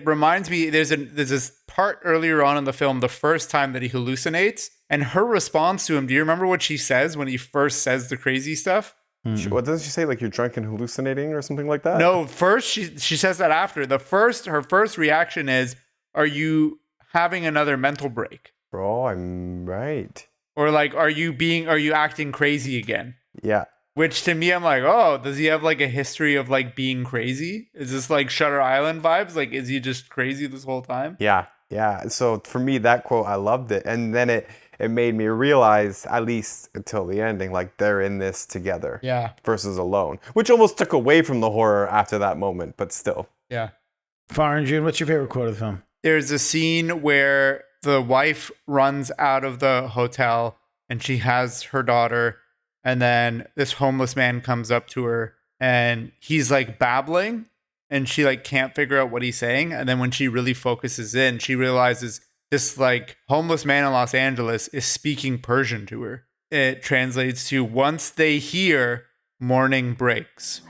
[SPEAKER 2] reminds me. There's this part earlier on in the film, the first time that he hallucinates, and her response to him. Do you remember what she says when he first says the crazy stuff?
[SPEAKER 3] What doesn't she say? Like, you're drunk and hallucinating or something like that?
[SPEAKER 2] No, first she says that after. Her first reaction is, "Are you having another mental break?"
[SPEAKER 3] Bro, I'm right.
[SPEAKER 2] Or like, are you acting crazy again?
[SPEAKER 3] Yeah.
[SPEAKER 2] Which to me, I'm like, oh, does he have like a history of like being crazy? Is this like Shutter Island vibes? Like, is he just crazy this whole time?
[SPEAKER 3] Yeah. Yeah. So for me, that quote, I loved it. And then it made me realize, at least until the ending, like they're in this together.
[SPEAKER 2] Yeah.
[SPEAKER 3] Versus alone, which almost took away from the horror after that moment, but still.
[SPEAKER 2] Yeah.
[SPEAKER 1] Far and June, what's your favorite quote of the film?
[SPEAKER 2] There's a scene where the wife runs out of the hotel and she has her daughter. And then this homeless man comes up to her and he's like babbling and she like can't figure out what he's saying. And then when she really focuses in, she realizes this like homeless man in Los Angeles is speaking Persian to her. It translates to, once they hear, morning breaks.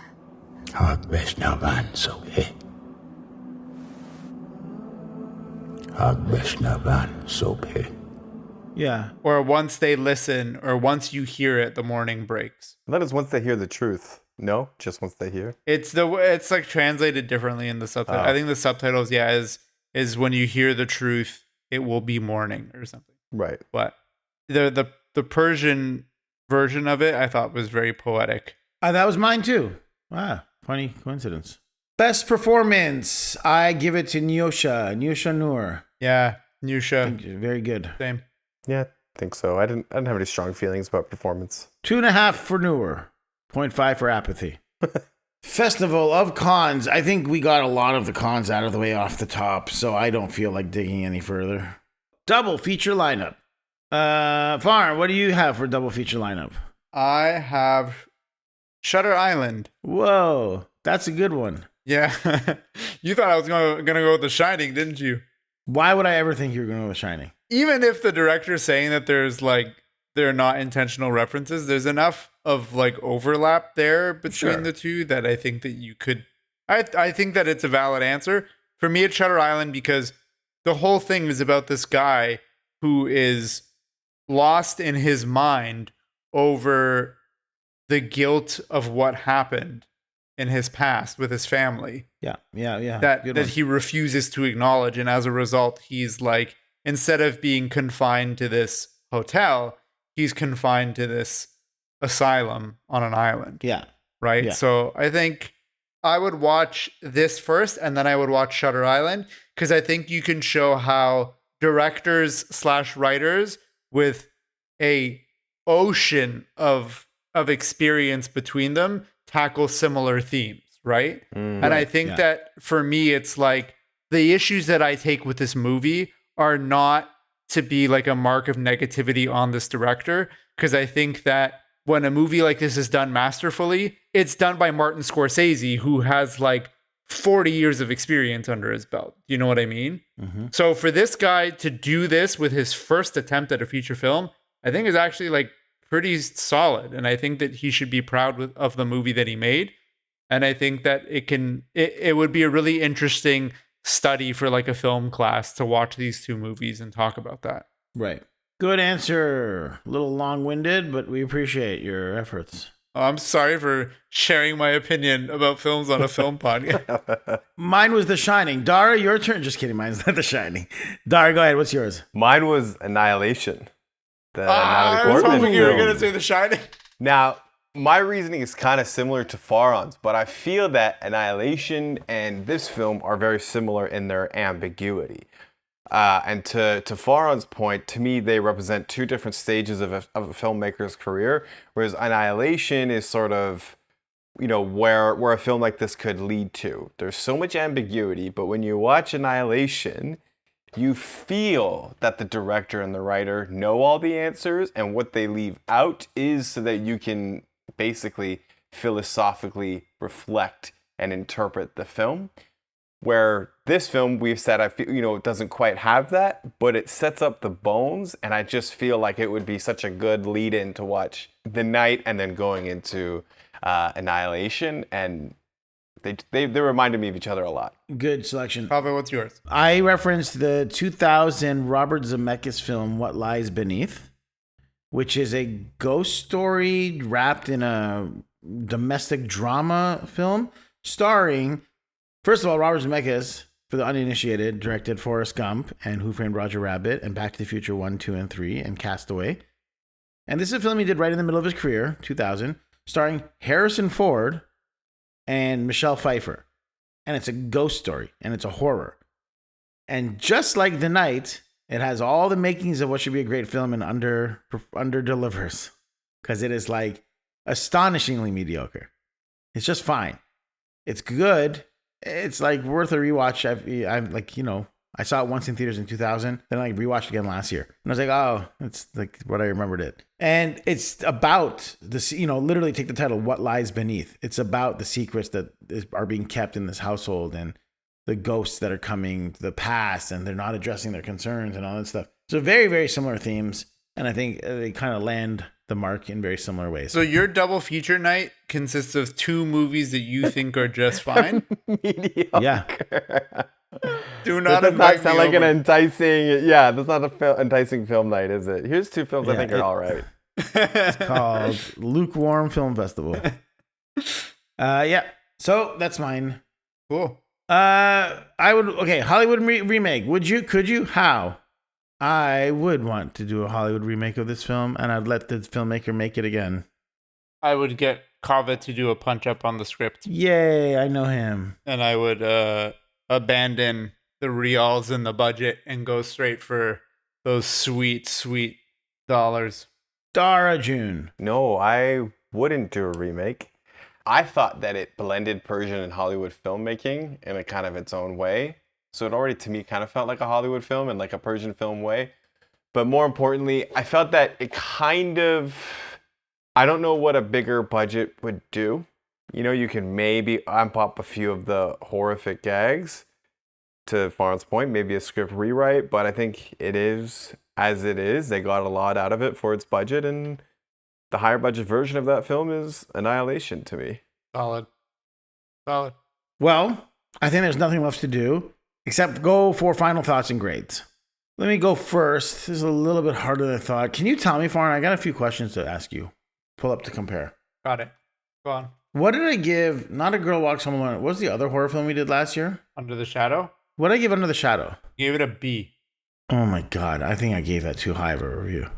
[SPEAKER 1] Yeah.
[SPEAKER 2] Or once they listen, or once you hear it, the morning breaks.
[SPEAKER 3] That is once they hear the truth. No, just once they hear.
[SPEAKER 2] It's like translated differently in the subtitle. I think the subtitles, is when you hear the truth, it will be morning or something.
[SPEAKER 3] Right.
[SPEAKER 2] But the Persian version of it, I thought was very poetic.
[SPEAKER 1] That was mine too. Wow, funny coincidence. Best performance, I give it to Nyusha Noor.
[SPEAKER 2] Yeah, Nusha.
[SPEAKER 1] Very good.
[SPEAKER 2] Same.
[SPEAKER 3] Yeah, I think so. I didn't have any strong feelings about performance.
[SPEAKER 1] 2.5 for Noor. 0.5 for apathy. Festival of cons. I think we got a lot of the cons out of the way off the top, so I don't feel like digging any further. Double feature lineup. Farn, what do you have for double feature lineup?
[SPEAKER 2] I have Shutter Island.
[SPEAKER 1] Whoa, that's a good one.
[SPEAKER 2] Yeah. You thought I was gonna go with The Shining, didn't you?
[SPEAKER 1] Why would I ever think you were going to go with Shining?
[SPEAKER 2] Even if the director's saying that they're not intentional references, there's enough of like overlap there between the two that I think that you could. I think that it's a valid answer. For me, it's Shutter Island because the whole thing is about this guy who is lost in his mind over the guilt of what happened in his past with his family.
[SPEAKER 1] Yeah.
[SPEAKER 2] That he refuses to acknowledge. And as a result, he's like, instead of being confined to this hotel, he's confined to this asylum on an island.
[SPEAKER 1] Yeah.
[SPEAKER 2] Right?
[SPEAKER 1] Yeah.
[SPEAKER 2] So I think I would watch this first and then I would watch Shutter Island because I think you can show how directors/writers with a ocean of experience between them tackle similar themes, right? And I think that for me, it's like the issues that I take with this movie are not to be like a mark of negativity on this director, because I think that when a movie like this is done masterfully, it's done by Martin Scorsese, who has like 40 years of experience under his belt. You know what I mean? Mm-hmm. So for this guy to do this with his first attempt at a feature film, I think is actually like pretty solid. And I think that he should be proud of the movie that he made. And I think that it would be a really interesting study for like a film class to watch these two movies and talk about that.
[SPEAKER 1] Right. Good answer. A little long-winded, but we appreciate your efforts.
[SPEAKER 2] I'm sorry for sharing my opinion about films on a film podcast.
[SPEAKER 1] Mine was The Shining. Dara, your turn. Just kidding. Mine's not The Shining. Dara, go ahead. What's yours?
[SPEAKER 3] Mine was Annihilation.
[SPEAKER 2] I was hoping you were going to say The Shining.
[SPEAKER 3] Now, my reasoning is kind of similar to Farhan's, but I feel that Annihilation and this film are very similar in their ambiguity. And to Farhan's point, to me, they represent two different stages of a filmmaker's career, whereas Annihilation is sort of, you know, where a film like this could lead to. There's so much ambiguity, but when you watch Annihilation, you feel that the director and the writer know all the answers, and what they leave out is so that you can basically philosophically reflect and interpret the film. Where this film, we've said, I feel, it doesn't quite have that, but it sets up the bones, and I just feel like it would be such a good lead-in to watch The Night and then going into Annihilation, and they reminded me of each other a lot.
[SPEAKER 1] Good selection.
[SPEAKER 2] Papa, what's yours?
[SPEAKER 1] I referenced the 2000 Robert Zemeckis film What Lies Beneath, which is a ghost story wrapped in a domestic drama film starring, first of all, Robert Zemeckis, for the uninitiated, directed Forrest Gump and Who Framed Roger Rabbit and Back to the Future 1, 2, and 3 and Castaway. And this is a film he did right in the middle of his career, 2000, starring Harrison Ford and Michelle Pfeiffer. And it's a ghost story, and it's a horror. And just like The Night, it has all the makings of what should be a great film and under delivers, because it is like astonishingly mediocre. It's just fine. It's good. It's like worth a rewatch. I'm like, I saw it once in theaters in 2000. Then I rewatched it again last year. And I was like, oh, it's like what I remembered it. And it's about this, literally take the title, What Lies Beneath. It's about the secrets that are being kept in this household and the ghosts that are coming to the past, and they're not addressing their concerns and all that stuff. So very, very similar themes. And I think they kind of land the mark in very similar ways.
[SPEAKER 2] So your double feature night consists of 2 movies that you think are just fine?
[SPEAKER 3] Mediocre.
[SPEAKER 1] Yeah.
[SPEAKER 2] Do not
[SPEAKER 3] That does not
[SPEAKER 2] invite
[SPEAKER 3] sound
[SPEAKER 2] me
[SPEAKER 3] like an
[SPEAKER 2] over.
[SPEAKER 3] enticing. Yeah, that's not a enticing film night, is it? Here's 2 films I think are all right.
[SPEAKER 1] It's called Lukewarm Film Festival. Yeah. So that's mine.
[SPEAKER 2] Cool.
[SPEAKER 1] Hollywood remake. Could you? How? I would want to do a Hollywood remake of this film, and I'd let the filmmaker make it again.
[SPEAKER 2] I would get Kava to do a punch up on the script,
[SPEAKER 1] Yay, I know him.
[SPEAKER 2] and I would abandon the reals in the budget and go straight for those sweet, sweet dollars.
[SPEAKER 1] Dara June.
[SPEAKER 3] No, I wouldn't do a remake. I thought that it blended Persian and Hollywood filmmaking in a kind of its own way. So it already, to me, kind of felt like a Hollywood film in like a Persian film way. But more importantly, I felt that it kind of, I don't know what a bigger budget would do. You can maybe amp up a few of the horrific gags, to Farn's point, maybe a script rewrite. But I think it is as it is. They got a lot out of it for its budget, and the higher budget version of that film is Annihilation to me.
[SPEAKER 2] Solid.
[SPEAKER 1] Well, I think there's nothing left to do except go for final thoughts and grades. Let me go first. This is a little bit harder than I thought. Can you tell me, Farn? I got a few questions to ask you. Pull up to compare.
[SPEAKER 2] Got it. Go on.
[SPEAKER 1] What did I give? Not A Girl Walks Home Alone. What was the other horror film we did last year?
[SPEAKER 2] Under the Shadow?
[SPEAKER 1] What did I give Under the Shadow?
[SPEAKER 2] Gave it a B.
[SPEAKER 1] Oh my God. I think I gave that too high of a review.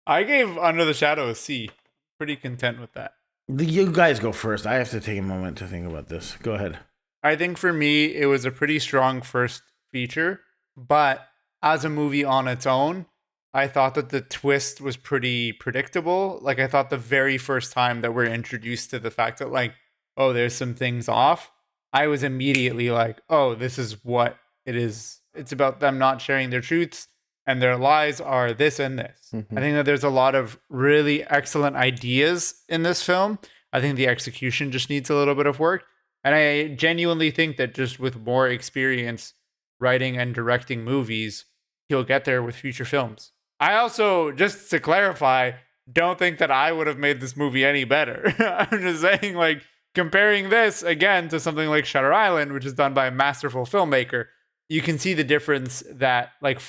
[SPEAKER 2] I gave Under the Shadow a C. Pretty content with that.
[SPEAKER 1] You guys go first. I have to take a moment to think about this. Go ahead.
[SPEAKER 2] I think for me, it was a pretty strong first feature, but as a movie on its own, I thought that the twist was pretty predictable. Like, I thought the very first time that we're introduced to the fact that, like, oh, there's some things off, I was immediately like, oh, this is what it is. It's about them not sharing their truths, and their lies are this and this.
[SPEAKER 3] Mm-hmm.
[SPEAKER 2] I think that there's a lot of really excellent ideas in this film. I think the execution just needs a little bit of work. And I genuinely think that just with more experience writing and directing movies, he'll get there with future films. I also, just to clarify, don't think that I would have made this movie any better. I'm just saying, like, comparing this again to something like Shutter Island, which is done by a masterful filmmaker, you can see the difference that like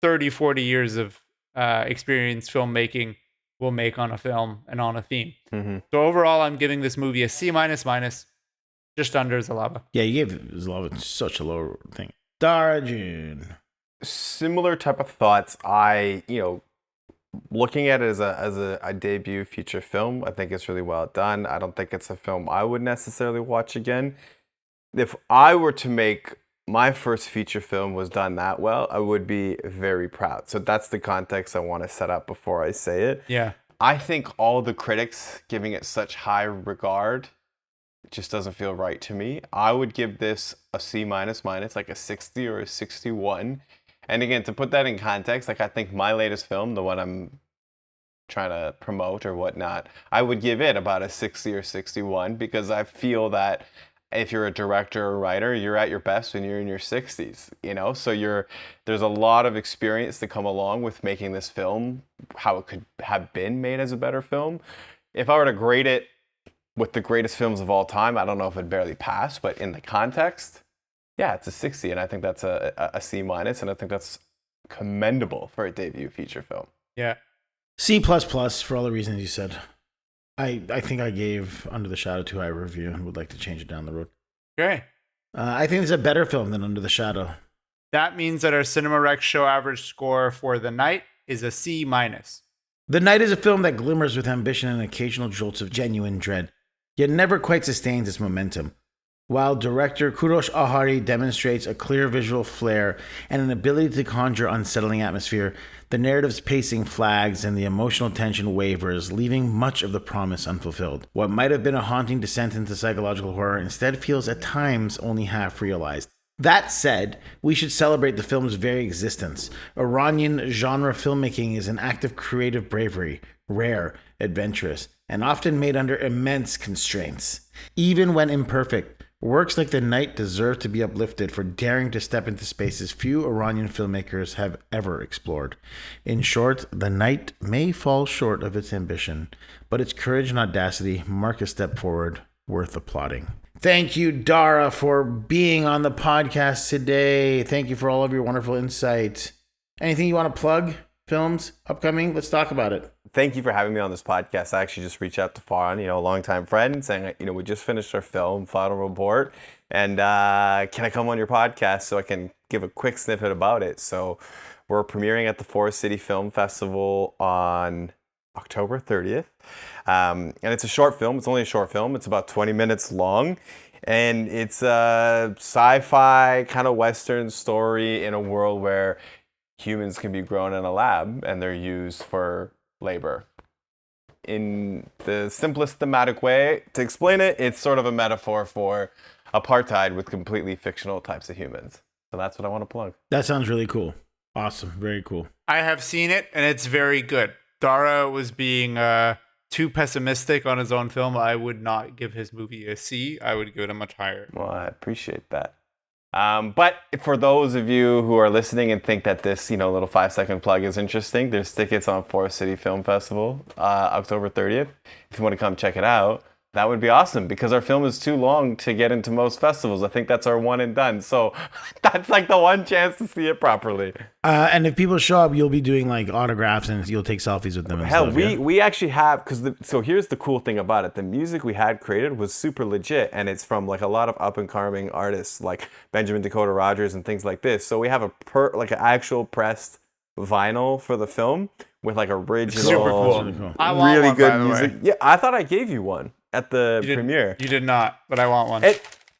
[SPEAKER 2] 30, 40 years of experienced filmmaking will make on a film and on a theme.
[SPEAKER 3] Mm-hmm.
[SPEAKER 2] So overall, I'm giving this movie a C minus, just under Zalaba.
[SPEAKER 1] Yeah, you gave Zalaba such a low thing. Dara June.
[SPEAKER 3] Similar type of thoughts. Looking at it as a debut feature film, I think it's really well done. I don't think it's a film I would necessarily watch again. If I were to make my first feature film was done that well, I would be very proud. So that's the context I want to set up before I say it.
[SPEAKER 2] Yeah.
[SPEAKER 3] I think all the critics giving it such high regard, it just doesn't feel right to me. I would give this a C minus, like a 60 or a 61. And again, to put that in context, like I think my latest film, the one I'm trying to promote or whatnot, I would give it about a 60 or 61 because I feel that if you're a director or writer, you're at your best when you're in your 60s, you know? So there's a lot of experience to come along with making this film, how it could have been made as a better film. If I were to grade it with the greatest films of all time, I don't know if it'd barely pass, but in the context, yeah, it's a 60, and I think that's a C-, and I think that's commendable for a debut feature film.
[SPEAKER 2] Yeah.
[SPEAKER 1] C++ for all the reasons you said. I think I gave Under the Shadow too high a review and would like to change it down the road.
[SPEAKER 2] Okay.
[SPEAKER 1] I think it's a better film than Under the Shadow.
[SPEAKER 2] That means that our Cinema Rex show average score for The Night is a C-.
[SPEAKER 1] The Night is a film that glimmers with ambition and occasional jolts of genuine dread, yet never quite sustains its momentum. While director Kourosh Ahari demonstrates a clear visual flair and an ability to conjure unsettling atmosphere, the narrative's pacing flags and the emotional tension wavers, leaving much of the promise unfulfilled. What might have been a haunting descent into psychological horror instead feels at times only half realized. That said, we should celebrate the film's very existence. Iranian genre filmmaking is an act of creative bravery, rare, adventurous, and often made under immense constraints. Even when imperfect, works like The Night deserve to be uplifted for daring to step into spaces few Iranian filmmakers have ever explored. In short, The Night may fall short of its ambition, but its courage and audacity mark a step forward worth applauding. Thank you, Dara, for being on the podcast today. Thank you for all of your wonderful insight. Anything you want to plug? Films upcoming? Let's talk about it.
[SPEAKER 3] Thank you for having me on this podcast. I actually just reached out to Faran, a longtime friend, saying, we just finished our film, Final Report, and can I come on your podcast so I can give a quick snippet about it? So we're premiering at the Forest City Film Festival on October 30th. And it's a short film. It's only a short film. It's about 20 minutes long. And it's a sci-fi kind of Western story in a world where humans can be grown in a lab and they're used for labor. In the simplest thematic way to explain it, it's sort of a metaphor for apartheid with completely fictional types of humans. So that's what I want to plug.
[SPEAKER 1] That sounds really cool. Awesome. Very cool.
[SPEAKER 2] I have seen it, and it's very good. Dara was being too pessimistic on his own film. I would not give his movie a C. I would give it a much higher.
[SPEAKER 3] Well, I appreciate that. But for those of you who are listening and think that this, little 5-second plug is interesting, there's tickets on Forest City Film Festival, October 30th. If you want to come check it out, that would be awesome because our film is too long to get into most festivals. I think that's our one and done. So that's like the one chance to see it properly.
[SPEAKER 1] And if people show up, you'll be doing like autographs and you'll take selfies with them. And
[SPEAKER 3] Hell,
[SPEAKER 1] stuff,
[SPEAKER 3] we actually have, so here's the cool thing about it. The music we had created was super legit, and it's from like a lot of up and coming artists like Benjamin Dakota Rogers and things like this. So we have an actual pressed vinyl for the film with like original,
[SPEAKER 2] super cool.
[SPEAKER 1] Really cool.
[SPEAKER 2] I want
[SPEAKER 3] really
[SPEAKER 2] one,
[SPEAKER 3] good
[SPEAKER 2] by the
[SPEAKER 3] music.
[SPEAKER 2] way.
[SPEAKER 3] Yeah, I thought I gave you one at the premiere.
[SPEAKER 2] You did not, but I want one.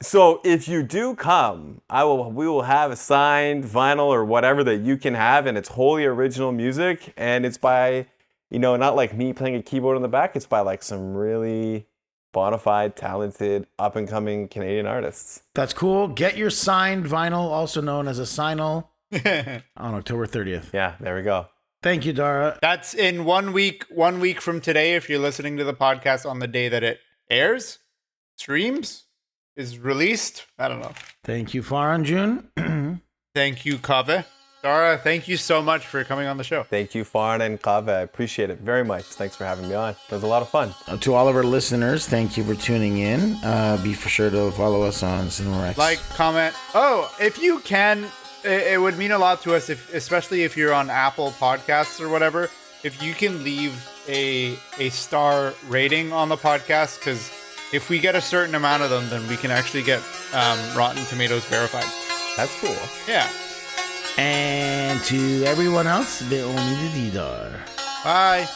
[SPEAKER 3] So if you do come, we will have a signed vinyl or whatever that you can have, and it's wholly original music, and it's by, not like me playing a keyboard in the back. It's by like some really bona fide, talented, up and coming Canadian artists.
[SPEAKER 1] That's cool. Get your signed vinyl, also known as a signal, on October 30th.
[SPEAKER 3] Yeah, there we go.
[SPEAKER 1] Thank you, Dara.
[SPEAKER 2] That's in 1 week. 1 week from today, if you're listening to the podcast on the day that it airs, streams, is released. I don't know.
[SPEAKER 1] Thank you, Faran June.
[SPEAKER 2] Thank you, Kaveh. Dara, thank you so much for coming on the show.
[SPEAKER 3] Thank you, Faran and Kaveh. I appreciate it very much. Thanks for having me on. It was a lot of fun.
[SPEAKER 1] To all of our listeners, thank you for tuning in. Be for sure to follow us on Cinema Rex.
[SPEAKER 2] Like, comment. Oh, if you can, it would mean a lot to us, especially if you're on Apple Podcasts or whatever, if you can leave a star rating on the podcast, because if we get a certain amount of them, then we can actually get Rotten Tomatoes verified.
[SPEAKER 3] That's cool.
[SPEAKER 2] Yeah.
[SPEAKER 1] And to everyone else, the only the Didar.
[SPEAKER 2] Bye.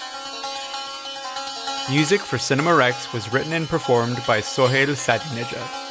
[SPEAKER 2] Music for Cinema Rex was written and performed by Sohail Sadinejad.